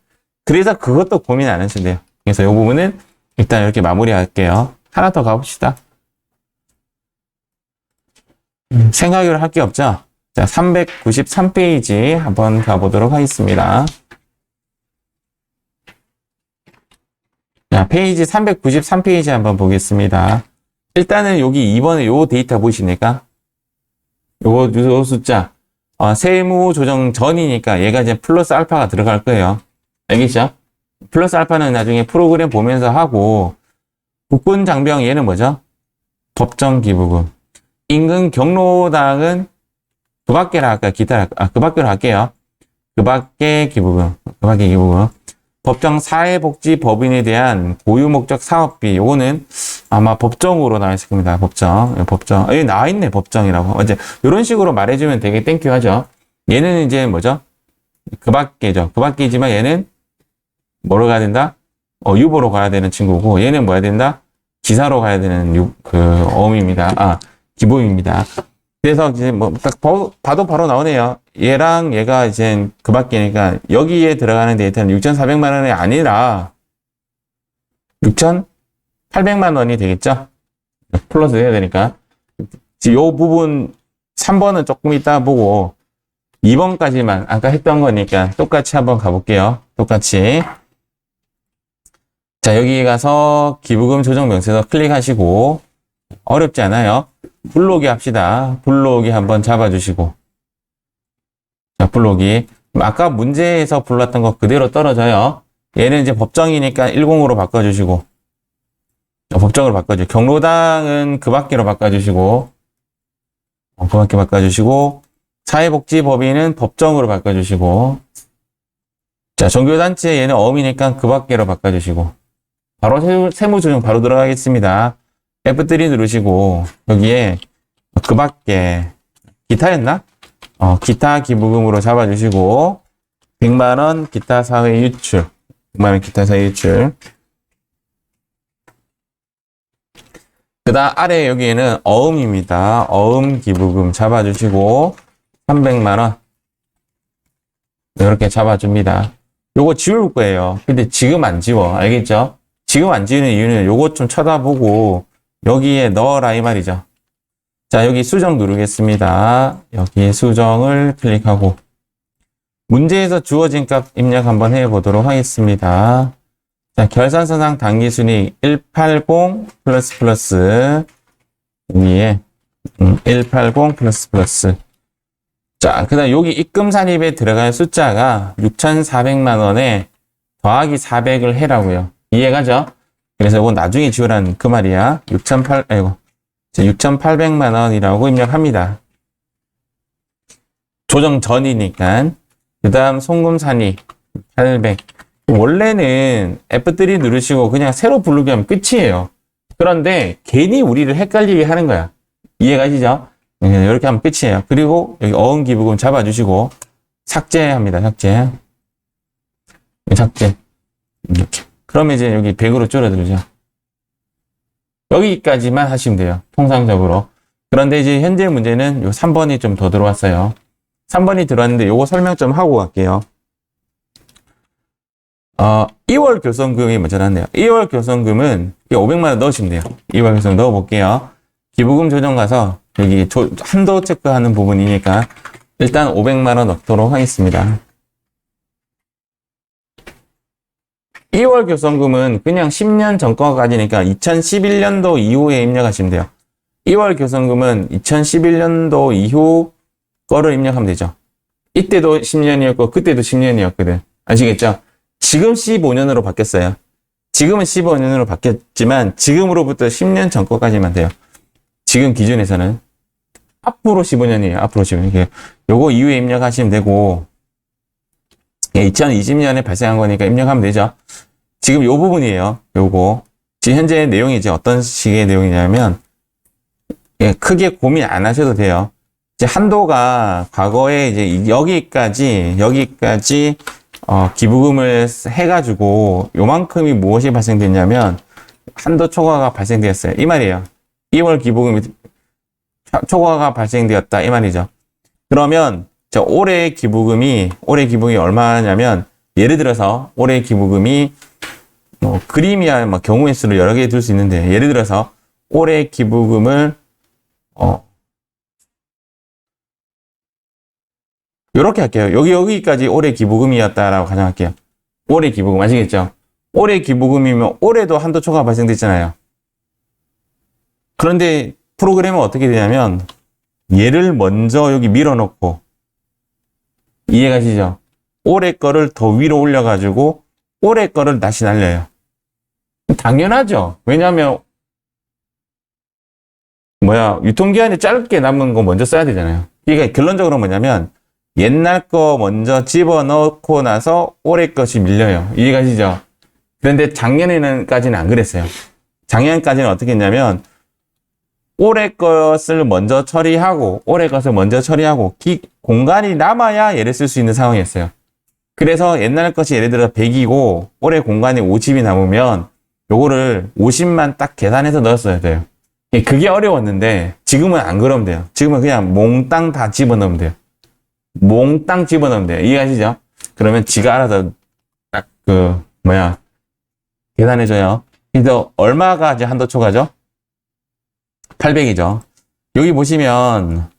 그래서 그것도 고민 안 하셔도 돼요. 그래서 이 부분은 일단 이렇게 마무리할게요. 하나 더 가봅시다. 생각을 할 게 없죠? 자, 393페이지 한번 가보도록 하겠습니다. 자, 페이지 393페이지 한번 보겠습니다. 일단은 여기 2번에 요 데이터 보이십니까? 요 숫자. 세무조정 전이니까 얘가 이제 플러스 알파가 들어갈 거예요. 알겠죠? 플러스 알파는 나중에 프로그램 보면서 하고, 국군장병 얘는 뭐죠? 법정기부금. 인근 경로당은 그 밖에라 할까요? 그 밖으로 할게요. 그 밖의 기부금. 법정 사회복지법인에 대한 고유목적 사업비. 요거는 아마 법정으로 나와 있을 겁니다. 법정. 여기 나와 있네, 법정이라고. 이제 이런 식으로 말해주면 되게 땡큐 하죠. 얘는 이제 뭐죠? 그 밖에죠. 그 밖이지만 얘는 뭐로 가야 된다? 유보로 가야 되는 친구고, 얘는 뭐 해야 된다? 기사로 가야 되는 어음입니다. 기부입니다. 그래서 이제 뭐 딱 봐도 바로 나오네요. 얘랑 얘가 이제 그 밖이니까 여기에 들어가는 데이터는 6,400만 원이 아니라 6,800만 원이 되겠죠? 플러스 해야 되니까. 이 부분 3번은 조금 이따 보고 2번까지만 아까 했던 거니까 똑같이 한번 가볼게요. 똑같이. 자, 여기 가서 기부금 조정 명세서 클릭하시고, 어렵지 않아요. 불러오기 합시다. 불러오기 한번 잡아주시고. 자, 불러오기. 아까 문제에서 불렀던 거 그대로 떨어져요. 얘는 이제 법정이니까 10으로 바꿔주시고. 법정으로 바꿔주시고. 경로당은 그 밖으로 바꿔주시고. 그 밖에 바꿔주시고. 사회복지법인은 법정으로 바꿔주시고. 자, 종교단체 얘는 어음이니까 그 밖으로 바꿔주시고. 바로 세무조정 바로 들어가겠습니다. F3 누르시고, 여기에 그 밖에, 기타였나? 기타 기부금으로 잡아주시고, 100만원 기타 사회 유출. 100만원 기타 사회 유출. 그 다음 아래 여기에는 어음입니다. 어음 기부금 잡아주시고, 300만원. 이렇게 잡아줍니다. 요거 지울 거예요. 근데 지금 안 지워. 알겠죠? 지금 안 지우는 이유는 요거 좀 쳐다보고, 여기에 넣어라 이 말이죠. 자, 여기 수정 누르겠습니다. 여기에 수정을 클릭하고 문제에서 주어진 값 입력 한번 해보도록 하겠습니다. 자, 결산서상 당기순이익 180 플러스 위에 180 플러스 자, 그 다음 여기 입금 산입에 들어갈 숫자가 6,400만 원에 더하기 400을 해라고요. 이해가죠? 그래서 이건 나중에 지우라는 그 말이야. 6,800만 원이라고 입력합니다. 조정 전이니까. 그 다음 송금산이 800. 원래는 F3 누르시고 그냥 새로 부르기 하면 끝이에요. 그런데 괜히 우리를 헷갈리게 하는 거야. 이해가시죠? 이렇게 하면 끝이에요. 그리고 여기 어음기부금 잡아주시고 삭제합니다. 삭제. 이렇게. 그러면 이제 여기 100으로 줄어들죠. 여기까지만 하시면 돼요. 통상적으로. 그런데 이제 현재 문제는 요 3번이 좀 더 들어왔어요. 3번이 들어왔는데 요거 설명 좀 하고 갈게요. 2월 교선금이 먼저 나왔네요. 2월 교선금은 500만 원 넣으시면 돼요. 2월 교선금 넣어볼게요. 기부금 조정 가서 여기 한도 체크하는 부분이니까 일단 500만 원 넣도록 하겠습니다. 2월 교선금은 그냥 10년 전 거까지니까 2011년도 이후에 입력하시면 돼요. 2월 교선금은 2011년도 이후 거를 입력하면 되죠. 이때도 10년이었고 그때도 10년이었거든. 아시겠죠? 지금 15년으로 바뀌었어요. 지금은 15년으로 바뀌었지만 지금으로부터 10년 전 거까지만 돼요. 지금 기준에서는 앞으로 15년이에요. 앞으로 15년. 요거 이후에 입력하시면 되고 2020년에 발생한 거니까 입력하면 되죠. 지금 요 부분이에요. 요거. 지금 현재 내용이 이제 어떤 식의 내용이냐면, 크게 고민 안 하셔도 돼요. 이제 한도가 과거에 이제 여기까지, 기부금을 해가지고 요만큼이 무엇이 발생됐냐면, 한도 초과가 발생되었어요. 이 말이에요. 2월 기부금이 초과가 발생되었다. 이 말이죠. 그러면, 올해 기부금이 얼마냐면, 예를 들어서 올해 기부금이 그림이야 경우의 수를 여러 개 둘 수 있는데, 예를 들어서 올해 기부금을 요렇게 할게요. 여기까지 올해 기부금이었다라고 가정할게요. 올해 기부금 아시겠죠? 올해 기부금이면 올해도 한도 초과가 발생됐잖아요. 그런데 프로그램은 어떻게 되냐면 얘를 먼저 여기 밀어넣고, 이해가시죠? 올해 거를 더 위로 올려가지고 올해 거를 다시 날려요. 당연하죠. 왜냐하면 유통기한이 짧게 남은 거 먼저 써야 되잖아요. 이게 결론적으로 뭐냐면 옛날 거 먼저 집어넣고 나서 올해 것이 밀려요. 이해가시죠? 그런데 작년에는까지는 안 그랬어요. 작년까지는 어떻게 했냐면 올해 것을 먼저 처리하고 공간이 남아야 얘를 쓸 수 있는 상황이었어요. 그래서 옛날 것이 예를 들어 100이고 올해 공간이 50이 남으면 요거를 50만 딱 계산해서 넣었어야 돼요. 그게 어려웠는데 지금은 안 그러면 돼요. 지금은 그냥 몽땅 다 집어넣으면 돼요. 몽땅 집어넣으면 돼요. 이해하시죠? 그러면 지가 알아서 딱 계산해줘요. 그래서 얼마가 이제 한도 초과죠? 800이죠. 여기 보시면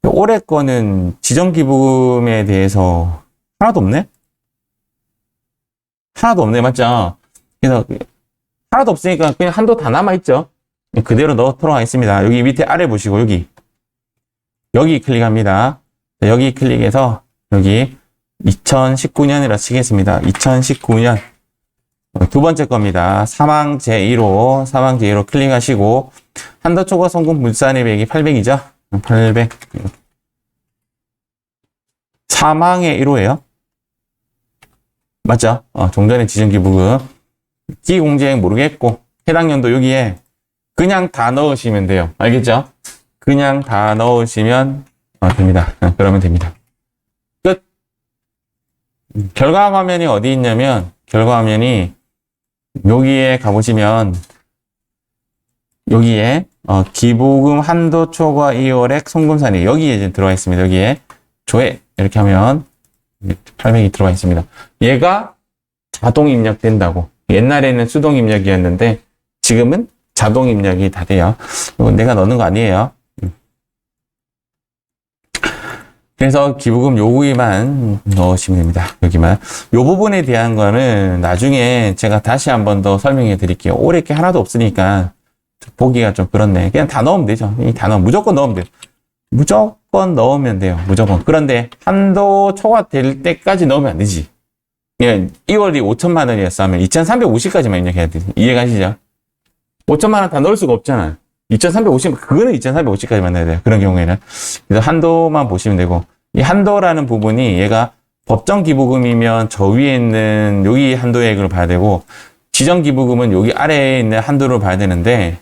올해 거는 지정기부금에 대해서 하나도 없네? 하나도 없네, 맞죠? 그래서 하나도 없으니까 그냥 한도 다 남아있죠? 그대로 넣도록 하겠습니다. 여기 밑에 아래 보시고, 여기 클릭합니다. 여기 클릭해서, 여기 2019년이라 치겠습니다. 2019년. 두 번째 겁니다. 사망 제1호 클릭하시고, 한도 초과 송금 분산일액이 800이죠? 800. 사망의 1호예요. 맞죠? 종전의 지정기부금. 기공제액 모르겠고, 해당 연도 여기에 그냥 다 넣으시면 돼요. 알겠죠? 그냥 다 넣으시면 됩니다. 그러면 됩니다. 끝. 결과 화면이 어디 있냐면, 결과 화면이 여기에 가보시면, 여기에 기부금 한도 초과 2월액 송금산이 여기에 이제 들어가 있습니다. 여기에 조회 이렇게 하면 800이 들어가 있습니다. 얘가 자동 입력된다고. 옛날에는 수동 입력이었는데 지금은 자동 입력이 다 돼요. 이건 내가 넣는 거 아니에요. 그래서 기부금 요기만 넣으시면 됩니다. 여기만. 요 부분에 대한 거는 나중에 제가 다시 한 번 더 설명해 드릴게요. 올해 게 하나도 없으니까 보기가 좀 그렇네. 그냥 다 넣으면 되죠. 이 단어 무조건 넣으면 돼요. 무조건 넣으면 돼요. 무조건. 그런데 한도 초과될 때까지 넣으면 안 되지. 예, 2월이 5천만 원이었어 하면 2,350까지만 입력해야 돼. 이해가시죠? 5천만 원 다 넣을 수가 없잖아. 2,350, 그거는 2,350까지만 넣어야 돼요. 그런 경우에는. 그래서 한도만 보시면 되고, 이 한도라는 부분이 얘가 법정 기부금이면 저 위에 있는 여기 한도액을 봐야 되고, 지정 기부금은 여기 아래에 있는 한도를 봐야 되는데,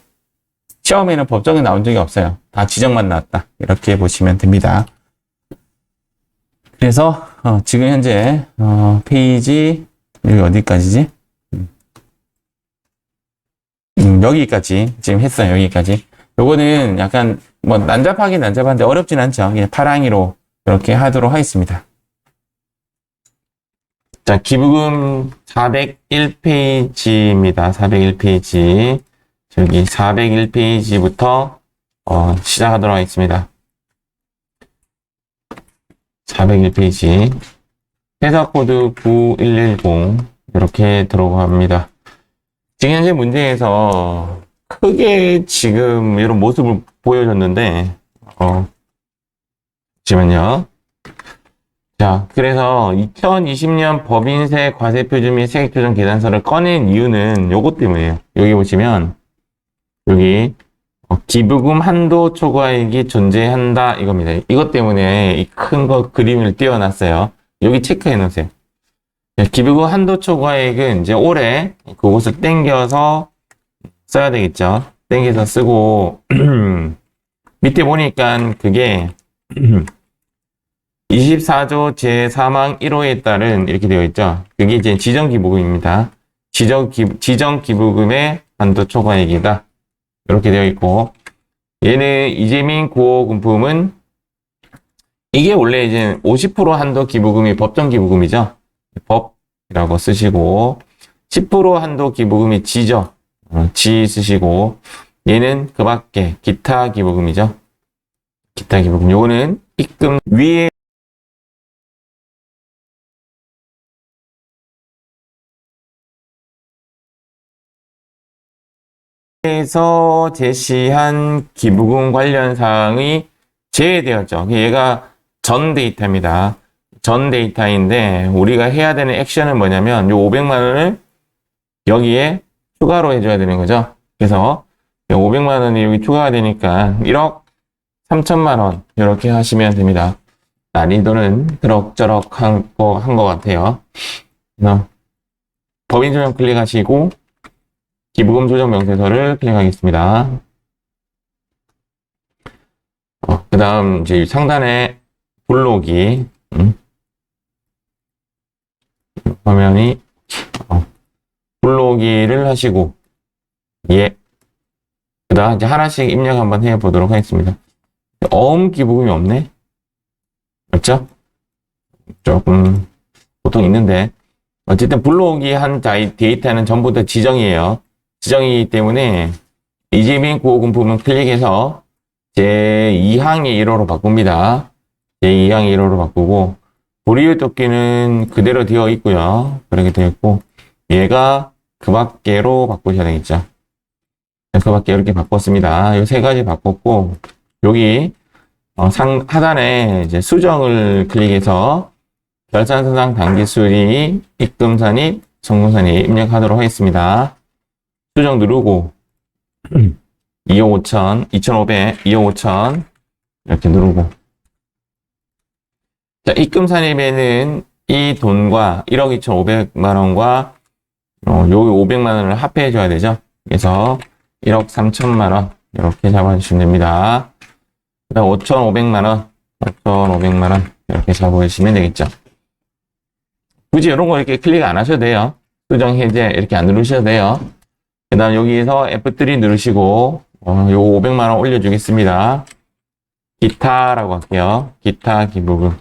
시험에는 법정이 나온 적이 없어요. 다 지정만 나왔다. 이렇게 보시면 됩니다. 그래서 지금 현재 페이지 여기 어디까지지? 여기까지 지금 했어요. 여기까지. 요거는 약간 뭐 난잡하긴 난잡한데 어렵진 않죠. 그냥 파랑이로 이렇게 하도록 하겠습니다. 자, 기부금 401페이지입니다. 401페이지. 저기 401페이지부터 시작하도록 하겠습니다. 401페이지. 회사코드 9110 이렇게 들어갑니다. 지금 현재 문제에서 크게 지금 이런 모습을 보여줬는데 잠시만요. 자, 그래서 2020년 법인세 과세표준 및 세액조정 계산서를 꺼낸 이유는 요것 때문이에요. 여기 보시면 여기 기부금 한도 초과액이 존재한다 이겁니다. 이것 때문에 이 큰 거 그림을 띄워놨어요. 여기 체크해 놓으세요. 기부금 한도 초과액은 이제 올해 그것을 땡겨서 써야 되겠죠. 땡겨서 쓰고 밑에 보니까 그게 24조 제4항 1호에 따른 이렇게 되어 있죠. 그게 이제 지정기부금입니다. 지정기부금의 한도 초과액이다. 이렇게 되어 있고, 얘는 이재민 구호금품은 이게 원래 이제 50% 한도 기부금이 법정 기부금이죠. 법이라고 쓰시고 10% 한도 기부금이 지죠. 지 쓰시고 얘는 그 밖에 기타 기부금이죠. 기타 기부금. 요거는 입금 위에 에서 제시한 기부금 관련 사항이 제외되었죠. 얘가 전 데이터입니다. 전 데이터인데 우리가 해야 되는 액션은 뭐냐면 요 500만 원을 여기에 추가로 해줘야 되는 거죠. 그래서 500만 원이 여기 추가가 되니까 1억 3천만 원 이렇게 하시면 됩니다. 난이도는 그럭저럭 한 것 같아요. 법인 조정 클릭하시고 기부금 조정 명세서를 클릭하겠습니다. 그 다음 이제 상단에 불러오기 화면이 불러오기를 하시고 예. 그 다음 이제 하나씩 입력 한번 해보도록 하겠습니다. 기부금이 없네. 맞죠? 조금 보통 있는데 어쨌든 불러오기 한 데이터는 전부 다 지정이에요. 지정이기 때문에 이재민 구호금품은 클릭해서 제2항의 1호로 바꿉니다. 제2항의 1호로 바꾸고, 불이웃돕기는 그대로 되어 있고요. 그렇게 되어 있고, 얘가 그 밖에로 바꾸셔야 되겠죠. 그 밖에 이렇게 바꿨습니다. 이 세 가지 바꿨고, 여기 하단에 이제 수정을 클릭해서 결산서상 당기수리, 입금산입, 송금산입 입력하도록 하겠습니다. 수정 누르고 2억 5천, 2,500, 2억 5천 이렇게 누르고, 자, 입금산입에는 이 돈과 1억 2,500만 원과 요 500만 원을 합해해 줘야 되죠. 그래서 1억 3천만 원 이렇게 잡아주시면 됩니다. 그다음 5,500만 원, 5,500만 원 이렇게 잡아주시면 되겠죠. 굳이 이런 거 이렇게 클릭 안 하셔도 돼요. 수정 해제 이렇게 안 누르셔도 돼요. 그 다음 여기에서 F3 누르시고 요 500만 원 올려주겠습니다. 기타라고 할게요. 기타 기부금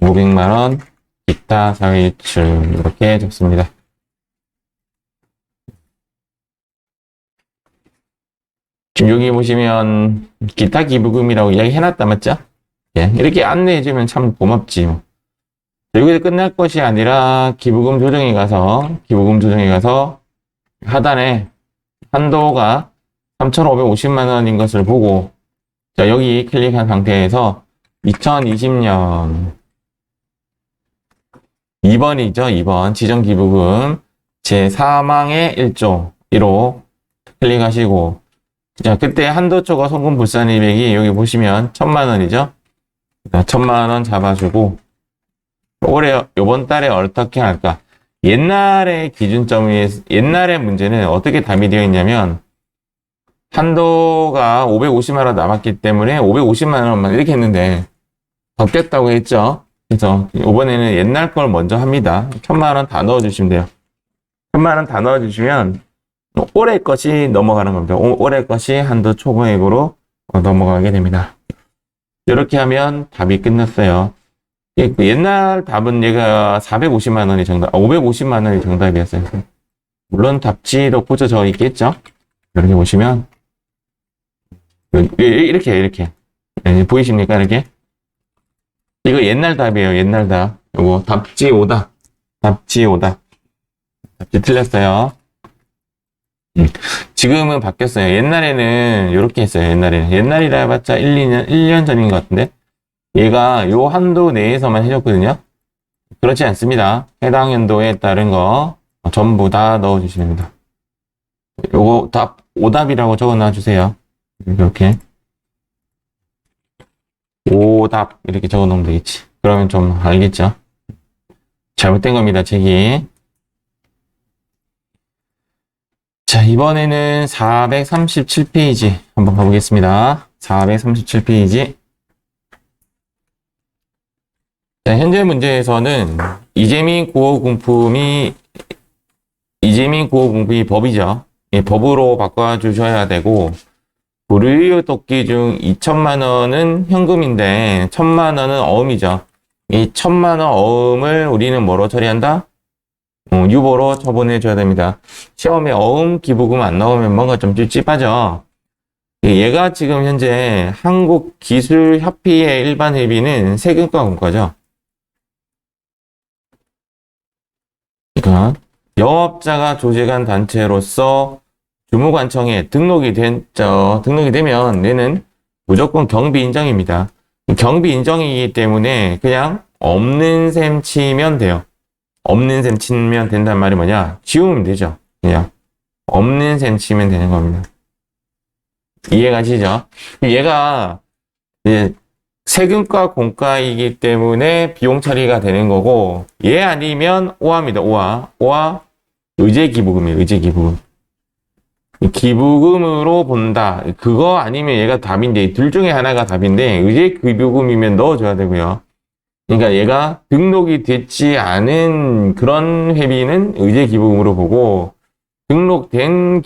500만 원 기타 사회이출 이렇게 적습니다. 지금 여기 보시면 기타 기부금이라고 이야기 해놨다 맞죠? 예, 이렇게 안내해주면 참 고맙지 뭐. 여기서 끝날 것이 아니라 기부금 조정에 가서 하단에 한도가 3,550만 원인 것을 보고, 자, 여기 클릭한 상태에서 2020년 2번이죠. 2번 지정기부금 제4항의 1조 1호 클릭하시고, 자, 그때 한도초과 송금불산이익이 여기 보시면 1,000만 원이죠. 1,000만 원 잡아주고, 요번 달에 어떻게 할까? 옛날의 옛날의 문제는 어떻게 답이 되어 있냐면, 한도가 550만 원 남았기 때문에 550만 원만 이렇게 했는데, 바뀌었다고 했죠. 그래서 이번에는 옛날 걸 먼저 합니다. 1,000만 원 다 넣어주시면 돼요. 1,000만 원 다 넣어주시면, 올해 것이 넘어가는 겁니다. 올해 것이 한도 초과액으로 넘어가게 됩니다. 이렇게 하면 답이 끝났어요. 옛날 답은 얘가 450만 원이 정답, 550만 원이 정답이었어요. 물론 답지도 고쳐 적어 있겠죠? 이렇게 보시면, 이렇게. 보이십니까? 이렇게. 이거 옛날 답이에요, 옛날 답. 요거 답지 오답. 답지 틀렸어요. 지금은 바뀌었어요. 옛날에는 이렇게 했어요, 옛날이라 해봤자 1년 전인 것 같은데. 얘가 요 한도 내에서만 해줬거든요. 그렇지 않습니다. 해당 연도에 따른 거 전부 다 넣어주시면 됩니다. 요거 답, 오답이라고 적어 놔주세요. 이렇게. 오답, 이렇게 적어 놓으면 되겠지. 그러면 좀 알겠죠? 잘못된 겁니다, 책이. 자, 이번에는 437페이지 한번 가보겠습니다. 437페이지. 자, 현재 문제에서는 이재민 구호금품이 법이죠. 예, 법으로 바꿔주셔야 되고, 불의웃돕기 중 2,000만 원은 현금인데 1,000만 원은 어음이죠. 이 1,000만 원 어음을 우리는 뭐로 처리한다? 유보로 처분해 줘야 됩니다. 시험에 어음 기부금 안 나오면 뭔가 좀 찝찝하죠. 얘가 지금 현재 한국기술협의회 일반 회비는 세금과 공과죠. 그러니까 영업자가 조직한 단체로서 주무관청에 등록이 되면 얘는 무조건 경비 인정입니다. 경비 인정이기 때문에 그냥 없는 셈 치면 돼요. 없는 셈 치면 된단 말이 뭐냐? 지우면 되죠. 그냥 없는 셈 치면 되는 겁니다. 이해가시죠? 얘가 이제 세금과 공과이기 때문에 비용 처리가 되는 거고, 얘 아니면 오화입니다. 오화 의제기부금이에요. 의제기부금. 기부금으로 본다. 그거 아니면 얘가 답인데, 둘 중에 하나가 답인데, 의제기부금이면 넣어줘야 되고요. 그러니까 얘가 등록이 됐지 않은 그런 회비는 의제기부금으로 보고, 등록된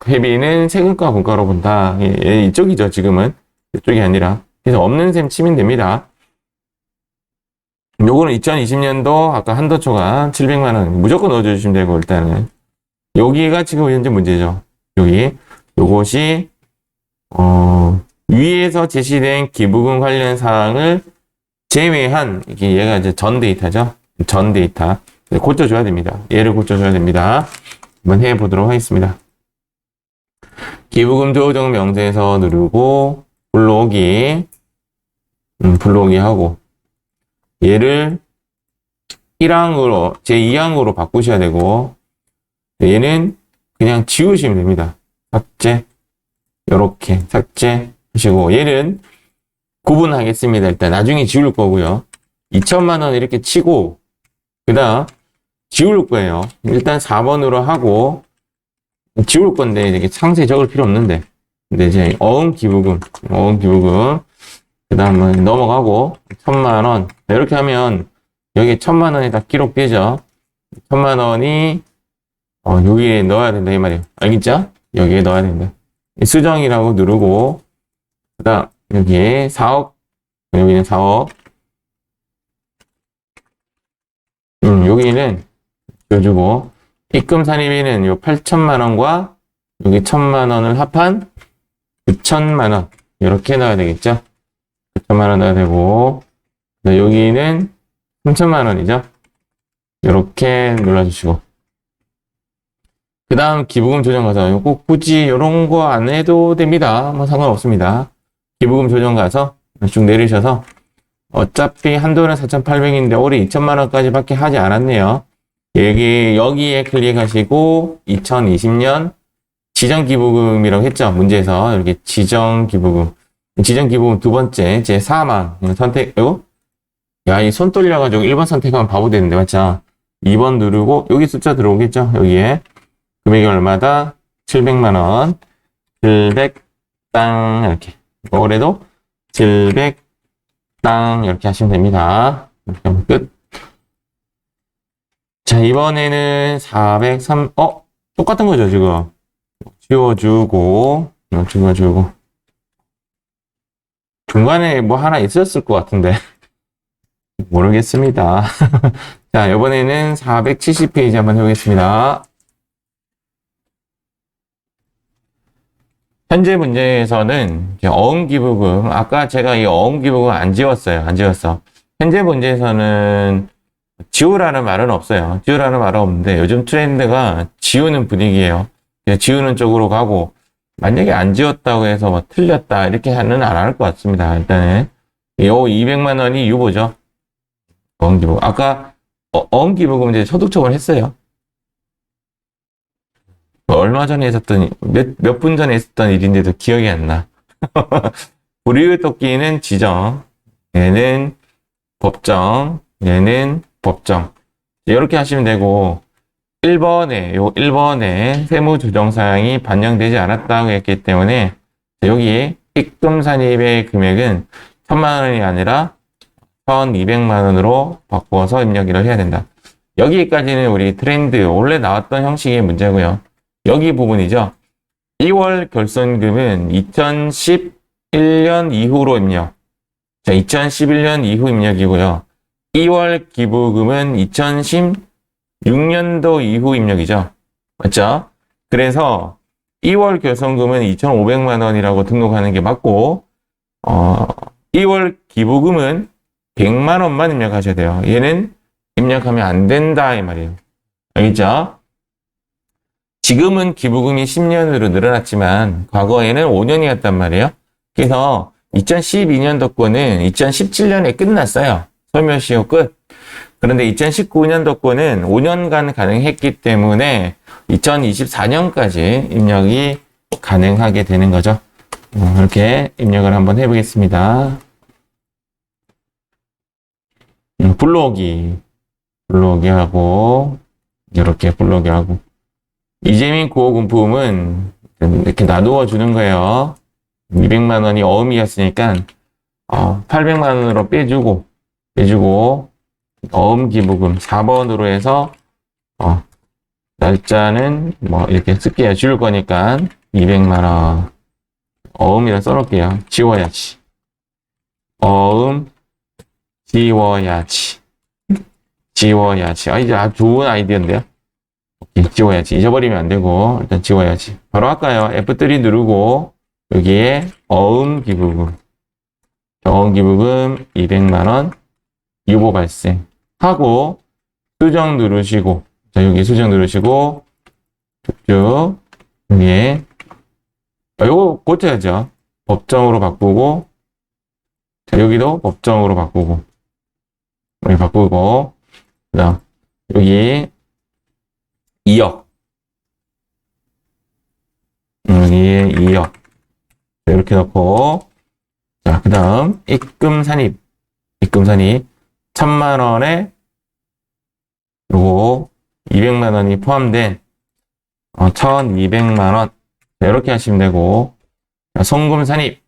회비는 세금과 공과로 본다. 이쪽이죠, 지금은. 이쪽이 아니라. 그래서 없는 셈 치면 됩니다. 요거는 2020년도 아까 한도초가 700만 원 무조건 넣어주시면 되고, 일단은. 여기가 지금 현재 문제죠. 요것이, 위에서 제시된 기부금 관련 사항을 제외한, 이게 얘가 이제 전 데이터죠. 전 데이터. 고쳐줘야 됩니다. 얘를 고쳐줘야 됩니다. 한번 해보도록 하겠습니다. 기부금 조정 명세서 누르고, 불러오기, 불러오기 하고, 얘를 1항으로, 제2항으로 바꾸셔야 되고, 얘는 그냥 지우시면 됩니다. 삭제, 요렇게 삭제 하시고, 얘는 구분하겠습니다. 일단 나중에 지울 거고요. 2천만 원 이렇게 치고, 그 다음 지울 거예요. 일단 4번으로 하고, 지울 건데, 이렇게 상세히 적을 필요 없는데. 근데 이제 어음기부금, 그 다음은 넘어가고, 1천만 원. 이렇게 하면, 여기 1천만 원이 다 기록되죠. 1천만 원이, 여기에 넣어야 된다, 이 말이에요. 알겠죠? 여기에 넣어야 된다. 수정이라고 누르고, 그 다음, 여기에 4억, 여기는 4억. 여기는 지워주고, 입금 산입비는 요 8천만 원과 여기 1천만 원을 합한 9천만 원. 이렇게 넣어야 되겠죠? 9천만 원 넣어야 되고, 여기는 3천만 원이죠? 이렇게 눌러주시고. 그 다음 기부금 조정 가서 꼭 굳이 이런 거 안 해도 됩니다. 뭐 상관없습니다. 기부금 조정 가서 쭉 내리셔서 어차피 한도는 4,800인데 올해 2천만 원까지 밖에 하지 않았네요. 여기에 클릭하시고 2020년 지정기부금이라고 했죠. 문제에서 이렇게 지정기부금 두 번째 제 4항 선택. 야, 이 손 떨려가지고 1번 선택하면 바보 되는데 맞죠? 2번 누르고 여기 숫자 들어오겠죠. 여기에 금액이 얼마다? 700만 원. 700 땅 이렇게. 올해도 700 땅 이렇게 하시면 됩니다. 이렇게 하면 끝. 자, 이번에는 403, 똑같은 거죠, 지금. 지워주고, 중간에 뭐 하나 있었을 것 같은데. 모르겠습니다. 자, 이번에는 470페이지 한번 해보겠습니다. 현재 문제에서는 어음기부금, 아까 제가 이 어음기부금 안 지웠어요. 현재 문제에서는 지우라는 말은 없어요. 지우라는 말은 없는데 요즘 트렌드가 지우는 분위기예요. 지우는 쪽으로 가고, 만약에 안 지웠다고 해서 뭐 틀렸다 이렇게 하는 안 할 것 같습니다. 일단은 요 200만 원이 유보죠. 어음기부금. 아까 어음기부금 이제 소득처분 했어요. 얼마 전에 있었던, 몇 분 전에 있었던 일인데도 기억이 안 나. 불이익 돕기는 지정, 얘는 법정, 얘는 법정. 이렇게 하시면 되고, 1번에 세무조정사항이 반영되지 않았다고 했기 때문에, 여기 입금 산입의 금액은 1,000만 원이 아니라 1,200만 원으로 바꿔서 입력을 해야 된다. 여기까지는 우리 트렌드, 원래 나왔던 형식의 문제고요. 여기 부분이죠. 2월 결손금은 2011년 이후로 입력. 자, 2011년 이후 입력이고요. 2월 기부금은 2016년도 이후 입력이죠. 맞죠? 그래서 2월 결손금은 2,500만 원이라고 등록하는 게 맞고, 2월 기부금은 100만 원만 입력하셔야 돼요. 얘는 입력하면 안 된다, 이 말이에요. 알겠죠? 지금은 기부금이 10년으로 늘어났지만 과거에는 5년이었단 말이에요. 그래서 2012년도 거는 2017년에 끝났어요. 소멸시효 끝. 그런데 2019년도 거는 5년간 가능했기 때문에 2024년까지 입력이 가능하게 되는 거죠. 이렇게 입력을 한번 해보겠습니다. 불러오기 하고, 이렇게 불러오기 하고. 이재민 구호금품은 이렇게 나누어 주는 거예요. 200만 원이 어음이었으니까 800만 원으로 빼주고 어음기부금 4번으로 해서 날짜는 뭐 이렇게 쓸게요. 지울 거니까 200만 원 어음이라 써놓을게요. 지워야지. 어음 지워야지. 이제 아주 좋은 아이디어인데요. 지워야지. 잊어버리면 안 되고 일단 지워야지. 바로 할까요? F3 누르고 여기에 어음 기부금. 어음 기부금 200만원 유보 발생. 하고, 수정 누르시고, 자, 여기 수정 누르시고, 쭉, 여기에, 요거 고쳐야죠. 법정으로 바꾸고, 자, 여기도 법정으로 바꾸고, 여기 바꾸고, 그 다음, 여기 2억. 여기에 2억. 이렇게 넣고, 자, 그 다음, 입금 산입. 1000만원에, 요거, 200만원이 포함된, 1200만원. 이렇게 하시면 되고, 자, 송금 산입.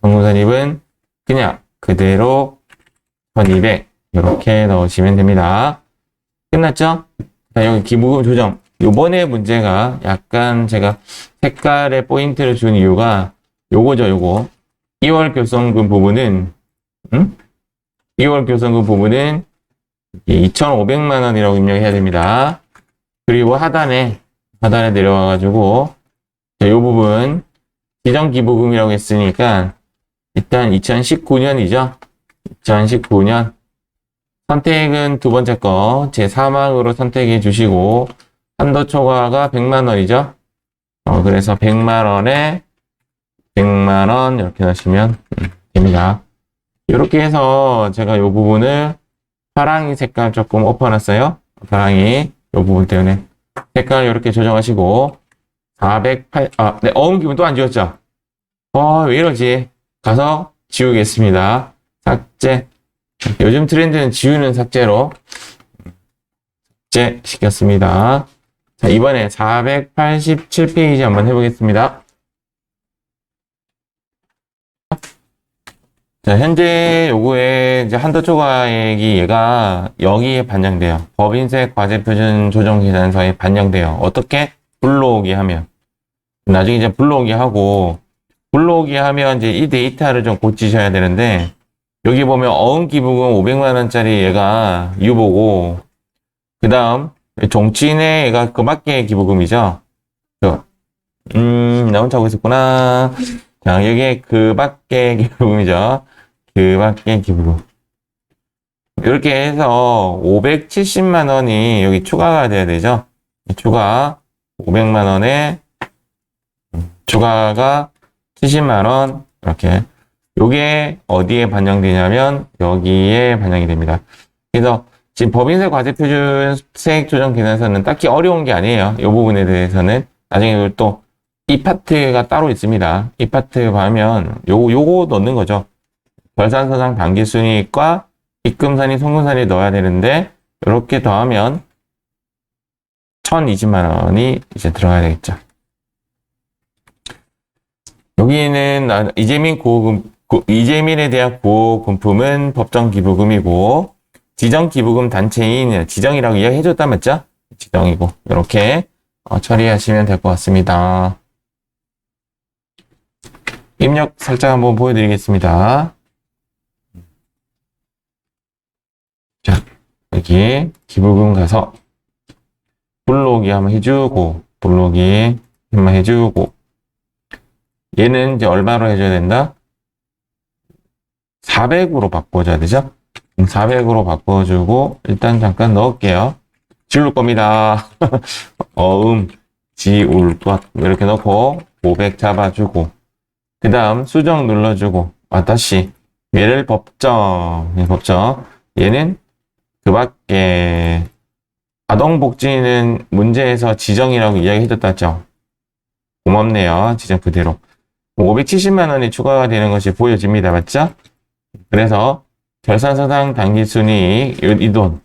송금 산입은 그냥 그대로 1200. 이렇게 넣으시면 됩니다. 끝났죠? 자, 여기 기부금 조정. 요번에 문제가 약간 제가 색깔에 포인트를 준 이유가 요거죠, 요거. 2월 교성금 부분은, 2월 교성금 부분은 2,500만원이라고 입력해야 됩니다. 그리고 하단에 내려와가지고, 자, 요 부분, 지정기부금이라고 했으니까, 일단 2019년이죠. 2019년. 선택은 두 번째 거, 제 사망으로 선택해 주시고, 한도 초과가 100만원이죠. 그래서 100만원에 100만원 이렇게 넣으시면 됩니다. 이렇게 해서 제가 이 부분을 파랑이 색깔 조금 엎어놨어요. 파랑이 이 부분 때문에 색깔 이렇게 조정하시고 408, 네, 어음 기분 또 안 지웠죠? 왜 이러지? 가서 지우겠습니다. 삭제. 요즘 트렌드는 지우는 삭제로 삭제 시켰습니다. 자, 이번에 487페이지 한번 해보겠습니다. 자, 현재 요거에 이제 한도 초과액이 얘가 여기에 반영돼요. 법인세 과세 표준 조정 계산서에 반영돼요. 어떻게? 불러오기 하면. 나중에 이제 불러오기 하고, 불러오기 하면 이제 이 데이터를 좀 고치셔야 되는데, 여기 보면 어음 기부금 500만원짜리 얘가 유보고, 그 다음, 종친의 얘가 그 밖에 기부금이죠. 나 혼자 하고 있었구나. 자, 여기에 그 밖에 기부금이죠. 그 밖에 기부금. 이렇게 해서 570만원이 여기 추가가 돼야 되죠. 추가 500만원에 추가가 70만원. 이렇게. 요게 어디에 반영되냐면 여기에 반영이 됩니다. 그래서 지금 법인세 과세표준 세액 조정 계산서는 딱히 어려운 게 아니에요. 이 부분에 대해서는 나중에 또 이 파트가 따로 있습니다. 이 파트 보면 요거 넣는 거죠. 결산서상 당기순이익과 입금산입, 송금산입 넣어야 되는데 이렇게 더하면 1,020만원이 이제 들어가야 되겠죠. 여기는 이재민에 대한 구호금품은 법정기부금이고 지정기부금 단체인 지정이라고 이야기해줬단 맞죠? 지정이고 이렇게 처리하시면 될 것 같습니다. 입력 살짝 한번 보여드리겠습니다. 자, 여기 기부금 가서 불러오기 한번 해주고 불러오기 한번 해주고 얘는 이제 얼마로 해줘야 된다? 400으로 바꿔줘야 되죠? 400으로 바꿔주고 일단 잠깐 넣을게요. 지울 겁니다. 지울 것 이렇게 넣고 500 잡아주고 그 다음 수정 눌러주고 다시 얘를 법정 얘는 그 밖에 아동복지는 문제에서 지정이라고 이야기해줬다죠. 고맙네요. 지정 그대로 570만원이 추가가 되는 것이 보여집니다. 맞죠? 그래서 결산서상 당기순이익 이 돈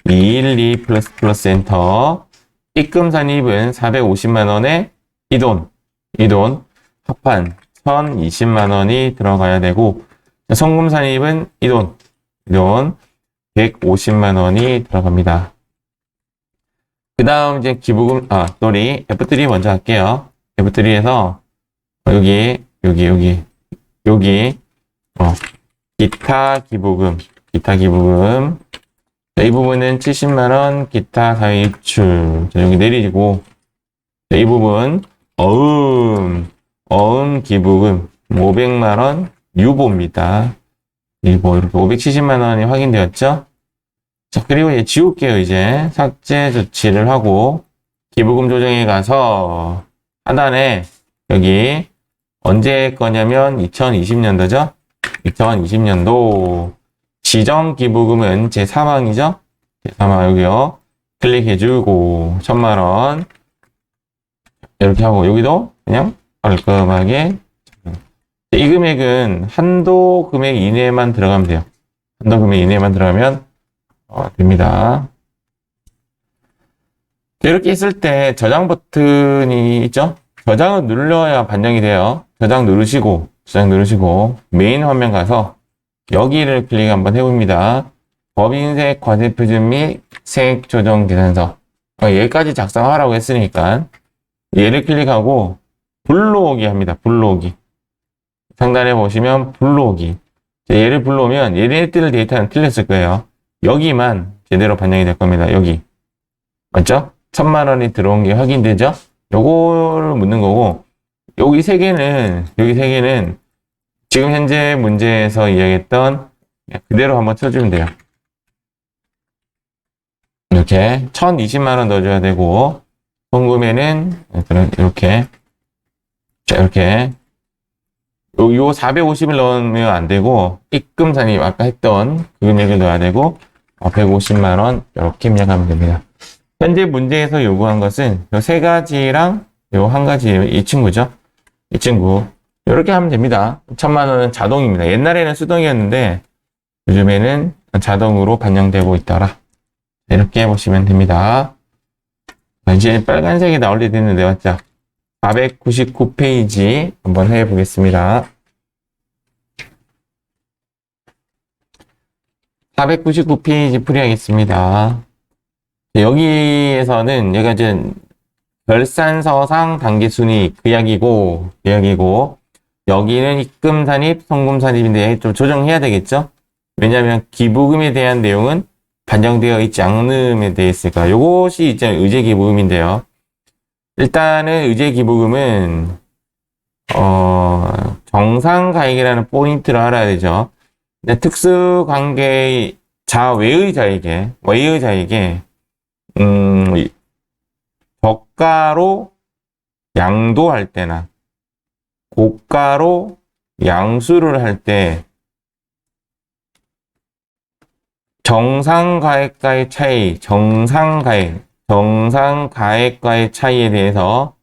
212 플러스 엔터 입금산입은 450만원에 이 돈 합한 1,020만원이 들어가야 되고 송금산입은 이 돈 150만원이 들어갑니다. 그 다음 이제 기부금 F3 먼저 할게요. F3에서 여기 기타 기부금 이 부분은 70만원 기타 가입출 여기 내리고 이 부분 어음 기부금 500만 원 유보입니다. 유보 이렇게 570만 원이 확인되었죠? 자, 그리고 이제 지울게요. 이제 삭제 조치를 하고 기부금 조정에 가서 하단에 여기 언제 거냐면 2020년도죠? 2020년도 지정 기부금은 제3항이죠? 제3항 여기요. 클릭해주고 1000만 원 이렇게 하고 여기도 그냥 깔끔하게 이 금액은 한도 금액 이내에만 들어가면 돼요. 한도 금액 이내에만 들어가면 됩니다. 이렇게 있을 때 저장 버튼이 있죠? 저장을 눌러야 반영이 돼요. 저장 누르시고 메인 화면 가서 여기를 클릭 한번 해봅니다. 법인세 과세표준 및 세액 조정 계산서 여기까지 작성하라고 했으니까 얘를 클릭하고 불러오기 합니다. 불러오기. 상단에 보시면 불러오기. 얘를 불러오면 얘네 뜰 데이터는 틀렸을 거예요. 여기만 제대로 반영이 될 겁니다. 여기. 맞죠? 1000만 원이 들어온 게 확인되죠? 요거를 묻는 거고, 여기 세 개는 지금 현재 문제에서 이야기했던 그대로 한번 쳐주면 돼요. 이렇게 1020만 원 넣어줘야 되고, 송금에는 이렇게 자 이렇게 요 450을 넣으면 안 되고 입금산입 아까 했던 그 금액을 넣어야 되고 150만 원 이렇게 입력하면 됩니다. 현재 문제에서 요구한 것은 요 세 가지랑 요 한 가지 이 친구죠. 이 친구 이렇게 하면 됩니다. 1000만 원은 자동입니다. 옛날에는 수동이었는데 요즘에는 자동으로 반영되고 있더라. 이렇게 보시면 됩니다. 이제 빨간색이 나올 때 됐는데 맞죠? 499페이지 한번 해보겠습니다. 499페이지 풀이하겠습니다. 여기에서는 얘가 이제 결산서상 당기순이익 그 이야기고 여기는 입금산입, 송금산입인데 좀 조정해야 되겠죠? 왜냐하면 기부금에 대한 내용은 반영되어 있지 않음에 대해 있으니까 요것이 이제 의제기부금인데요. 일단은 의제기부금은 정상가액이라는 포인트를 알아야 되죠. 근데 특수관계의 외의 자에게 저가로 양도할 때나 고가로 양수를 할 때 정상가액과의 차이, 정상가액과의 차이에 대해서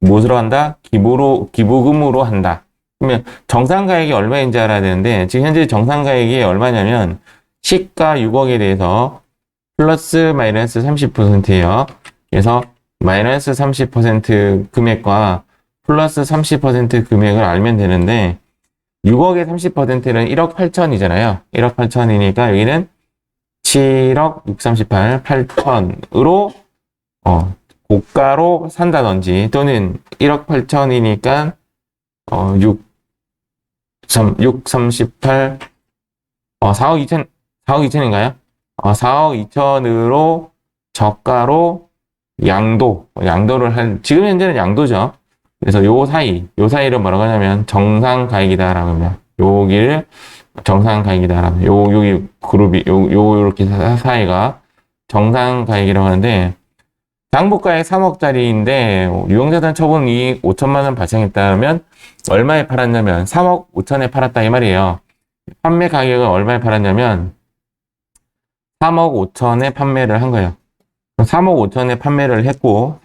무엇으로 한다? 기부금으로 한다. 그러면 정상가액이 얼마인지 알아야 되는데 지금 현재 정상가액이 얼마냐면 시가 6억에 대해서 플러스 마이너스 30%예요. 그래서 마이너스 30% 금액과 플러스 30% 금액을 알면 되는데 6억의 30%는 1억 8천이잖아요. 1억 8천이니까 여기는 7억 638, 8천으로 고가로 산다든지 또는 1억 8천이니까 6, 38, 4억 2천, 4억 2천인가요? 4억 2천으로 저가로 양도를 지금 현재는 양도죠. 그래서 요 사이를 뭐라고 하냐면 정상가액이다라고 합니다. 여기를 정상가액이다라고 여기 그룹이 요렇게 사이가 정상가액이라고 하는데 장부가액 3억짜리인데 유형자산 처분 이익 5천만 원 발생했다면 얼마에 팔았냐면 3억 5천에 팔았다 이 말이에요. 판매 가격은 얼마에 팔았냐면 3억 5천에 판매를 한 거예요. 3억 5천에 판매를 했고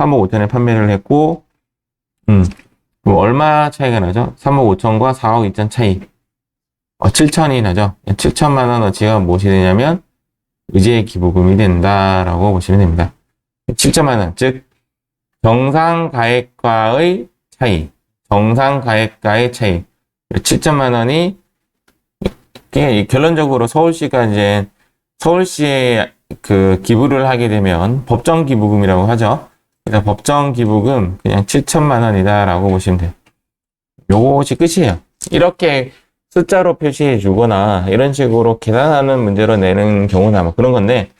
그럼 얼마 차이가 나죠? 3억 5천과 4억 2천 차이 7천이 나죠. 7천만 원어치가 무엇이 되냐면 의제 기부금이 된다라고 보시면 됩니다. 7천만 원, 즉 정상가액과의 차이 7천만 원이 결론적으로 서울시에 그 기부를 하게 되면 법정 기부금이라고 하죠. 그래서 법정 기부금 그냥 7천만 원이다라고 보시면 돼요. 요것이 끝이에요. 이렇게 숫자로 표시해 주거나 이런 식으로 계산하는 문제로 내는 경우나 뭐 그런 건데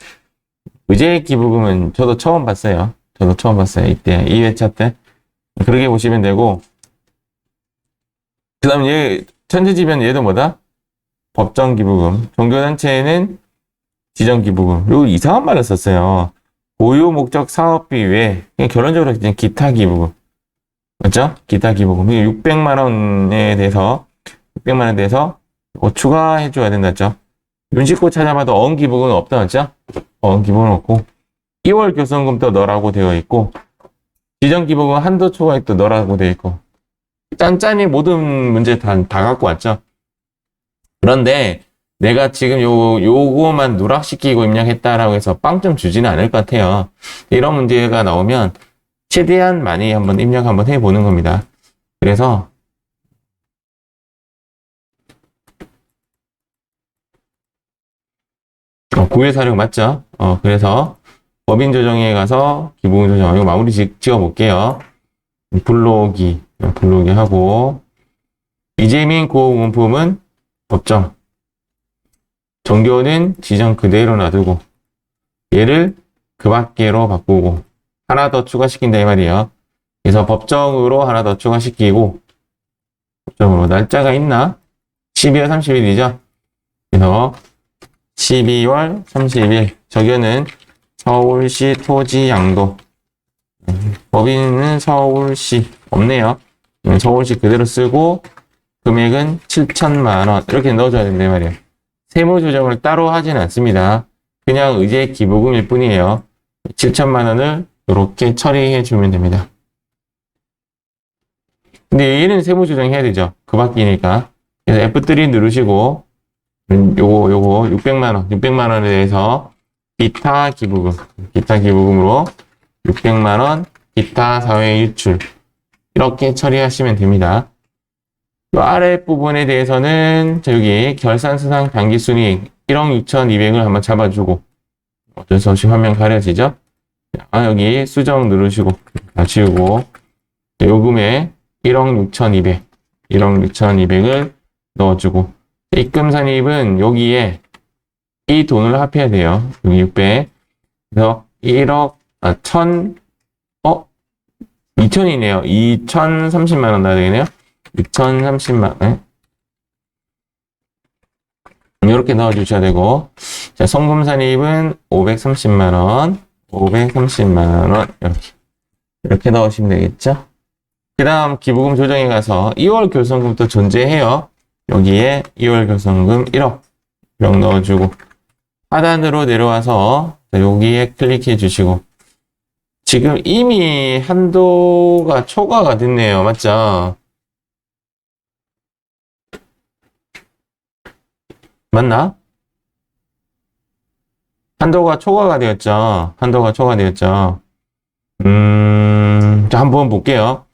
의제 기부금은 저도 처음 봤어요. 이때 2회차 때 그렇게 보시면 되고 그 다음 천재지변 얘도 뭐다? 법정기부금. 종교단체에는 지정기부금. 요 이상한 말을 썼어요. 고유 목적 사업비 외에, 그냥 결론적으로 그냥 기타 기부금. 맞죠? 기타 기부금. 600만 원에 대해서, 600만 원에 대해서 추가해줘야 된다, 죠 눈 씻고 찾아봐도 어음기부금은 없다, 맞죠? 어음기부금은 없고, 2월 교선금도 너라고 되어 있고, 지정기부금 한도 초과액도 너라고 되어 있고, 짠짠이 모든 문제 다 갖고 왔죠? 그런데, 내가 지금 요거만 누락시키고 입력했다라고 해서 빵점 주지는 않을 것 같아요. 이런 문제가 나오면 최대한 많이 한번 입력 한번 해보는 겁니다. 그래서 구외 사령 맞죠? 그래서 법인 조정에 가서 기부금 조정 이거 마무리 지어볼게요. 불러오기 하고 이재민 고용품은 법정 종교는 지정 그대로 놔두고 얘를 그 밖으로 바꾸고 하나 더 추가시킨다 이 말이에요. 그래서 법정으로 하나 더 추가시키고 법정으로 날짜가 있나? 12월 30일이죠. 그래서 12월 30일 저기는 서울시 토지 양도 법인은 서울시 없네요. 서울시 그대로 쓰고 금액은 7천만 원 이렇게 넣어줘야 된단 말이에요. 세무 조정을 따로 하진 않습니다. 그냥 의제 기부금일 뿐이에요. 7천만 원을 이렇게 처리해 주면 됩니다. 근데 얘는 세무 조정해야 되죠. 그 밖이니까. 그래서 F3 누르시고 요거 600만 원에 대해서 기타 기부금으로 600만 원 기타 사회 유출 이렇게 처리하시면 됩니다. 이 아랫부분에 대해서는 여기 결산수상 당기순이익 1억 6,200을 한번 잡아주고 어쩔 수 없이 화면 가려지죠? 여기 수정 누르시고 다 지우고 요금에 1억 6,200을 넣어주고 입금산입은 여기에 이 돈을 합해야 돼요. 여기 600 그래서 2,000이네요. 2,030만 원 나야 되겠네요. 2,030만 원. 이렇게 넣어주셔야 되고, 자, 성금산입은 530만 원, 이렇게 넣으시면 되겠죠? 그 다음 기부금 조정에 가서 2월 교선금도 존재해요. 여기에 2월 교선금 1억 넣어주고, 하단으로 내려와서 여기에 클릭해 주시고, 지금 이미 한도가 초과가 됐네요. 맞죠? 맞나? 한도가 초과가 되었죠. 자, 한번 볼게요.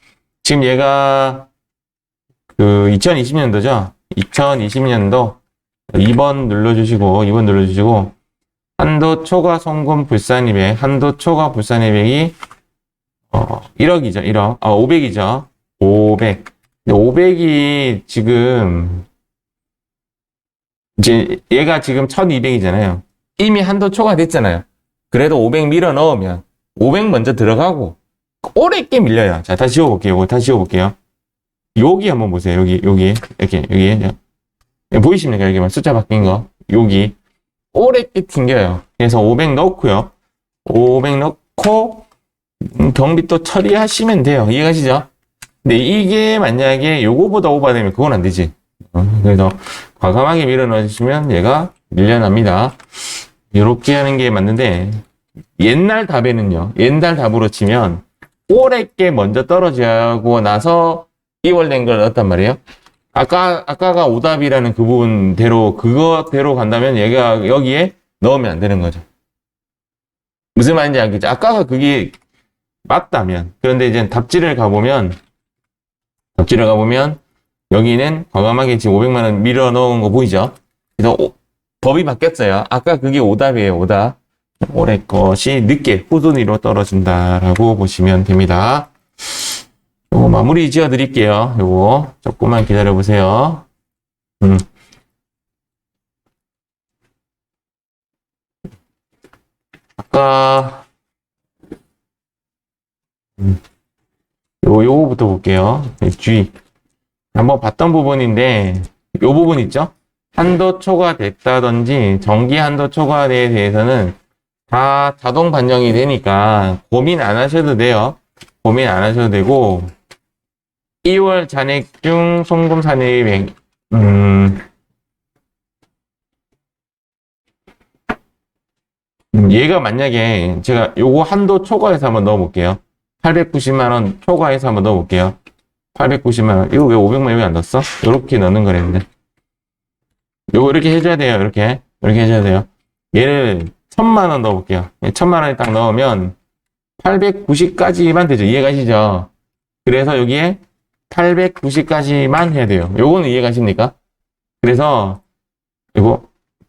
지금 얘가 그 2020년도죠. 2020년도 2번 눌러주시고 한도 초과 송금 불산입액 한도 초과 불산입액이 1억이죠. 1억. 500이죠. 500. 500이 지금 이제 얘가 지금 1200이잖아요. 이미 한도 초과됐잖아요. 그래도 500 밀어 넣으면 500 먼저 들어가고 오래게 밀려요. 자, 다시 지워볼게요. 여기 한번 보세요. 여기 여기 보이십니까? 여기만 숫자 바뀐 거. 여기 오래게 튕겨요. 그래서 500 넣고요. 500 넣고 경비 또 처리하시면 돼요. 이해가시죠? 근데 이게 만약에 요거보다 오버되면 그건 안 되지. 그래서 과감하게 밀어 넣으시면 얘가 밀려납니다. 이렇게 하는 게 맞는데 옛날 답으로 치면 오래게 먼저 떨어지고 나서 2월 된 걸 넣었단 말이에요. 아까가 오답이라는 그 부분대로 그거대로 간다면 얘가 여기에 넣으면 안 되는 거죠. 무슨 말인지 알겠죠? 아까가 그게 맞다면. 그런데 이제 답지를 가보면 여기는 과감하게 지금 500만 원 밀어 넣은 거 보이죠? 그래서 법이 바뀌었어요. 아까 그게 오답이에요. 오답. 올해 것이 늦게 후순위로 떨어진다라고 보시면 됩니다. 요거 마무리 지어 드릴게요. 요거 조금만 기다려 보세요. 아까 요거부터 볼게요. G 한번 봤던 부분인데 요 부분 있죠? 한도 초과됐다든지 정기 한도 초과에 대해서는 다 자동 반영이 되니까 고민 안 하셔도 돼요. 고민 안 하셔도 되고 2월 잔액 중 송금 잔액이 얘가 만약에 제가 요거 한도 초과해서 한번 넣어볼게요. 890만 원 초과해서 한번 넣어볼게요. 890만 원. 이거 왜 500만 원 왜 안 넣었어? 요렇게 넣는 거랬는데. 요거 이렇게 해줘야 돼요. 이렇게 해줘야 돼요. 얘를 1000만 원 넣어볼게요. 1000만 원에 딱 넣으면 890까지만 되죠. 이해가시죠? 그래서 여기에 890까지만 해야 돼요. 요거는 이해가십니까? 그래서 이거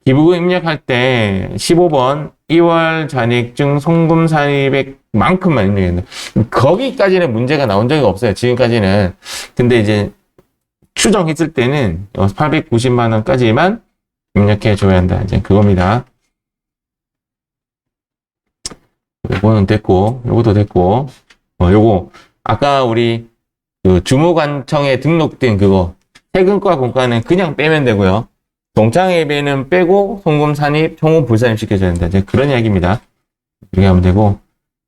기부금 입력할 때 15번 2월 잔액증 송금 사입액만큼만 입력해야 돼요. 거기까지는 문제가 나온 적이 없어요. 지금까지는. 근데 이제 추정했을 때는 890만 원까지만 입력해 줘야 한다. 이제 그겁니다. 요거는 됐고, 요것도 됐고, 요거 아까 우리 그 주무관청에 등록된 그거 세금과 공과는 그냥 빼면 되고요. 동창회비는 빼고 송금 산입, 총무 불산입 시켜줘야 된다. 이제 그런 이야기입니다. 이렇게 하면 되고,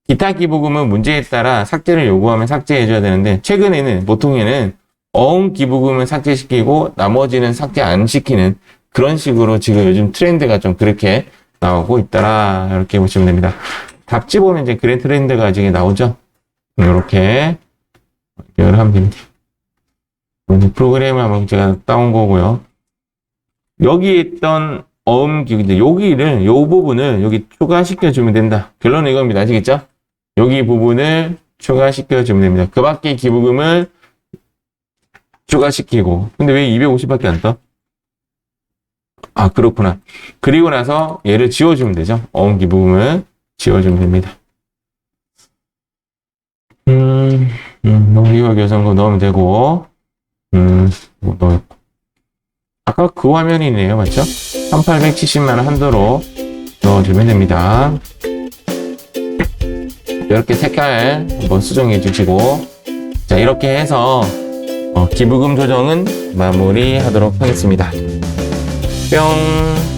기타 기부금은 문제에 따라 삭제를 요구하면 삭제해줘야 되는데, 최근에는 보통에는 어음 기부금을 삭제시키고 나머지는 삭제 안 시키는 그런 식으로 지금 요즘 트렌드가 좀 그렇게 나오고 있더라. 이렇게 보시면 됩니다. 답지 보면 이제 그런 트렌드가 지금 나오죠. 이렇게 연결을 하면 됩니다. 프로그램을 한번 제가 따온 거고요. 여기 있던 어음 기부, 여기를, 요 부분을 여기 추가시켜주면 된다. 결론은 이겁니다. 아시겠죠? 여기 부분을 추가시켜주면 됩니다. 그 밖에 기부금을 추가시키고. 근데 왜 250밖에 안 떠? 아, 그렇구나. 그리고 나서 얘를 지워주면 되죠. 어음 기부금을 지워주면 됩니다. 농기와 교선금 넣으면 되고, 아까 그 화면이네요. 맞죠? 1870만원 한도로 넣어주면 됩니다. 이렇게 색깔 한번 수정해 주시고, 자, 이렇게 해서 기부금 조정은 마무리 하도록 하겠습니다. 뿅.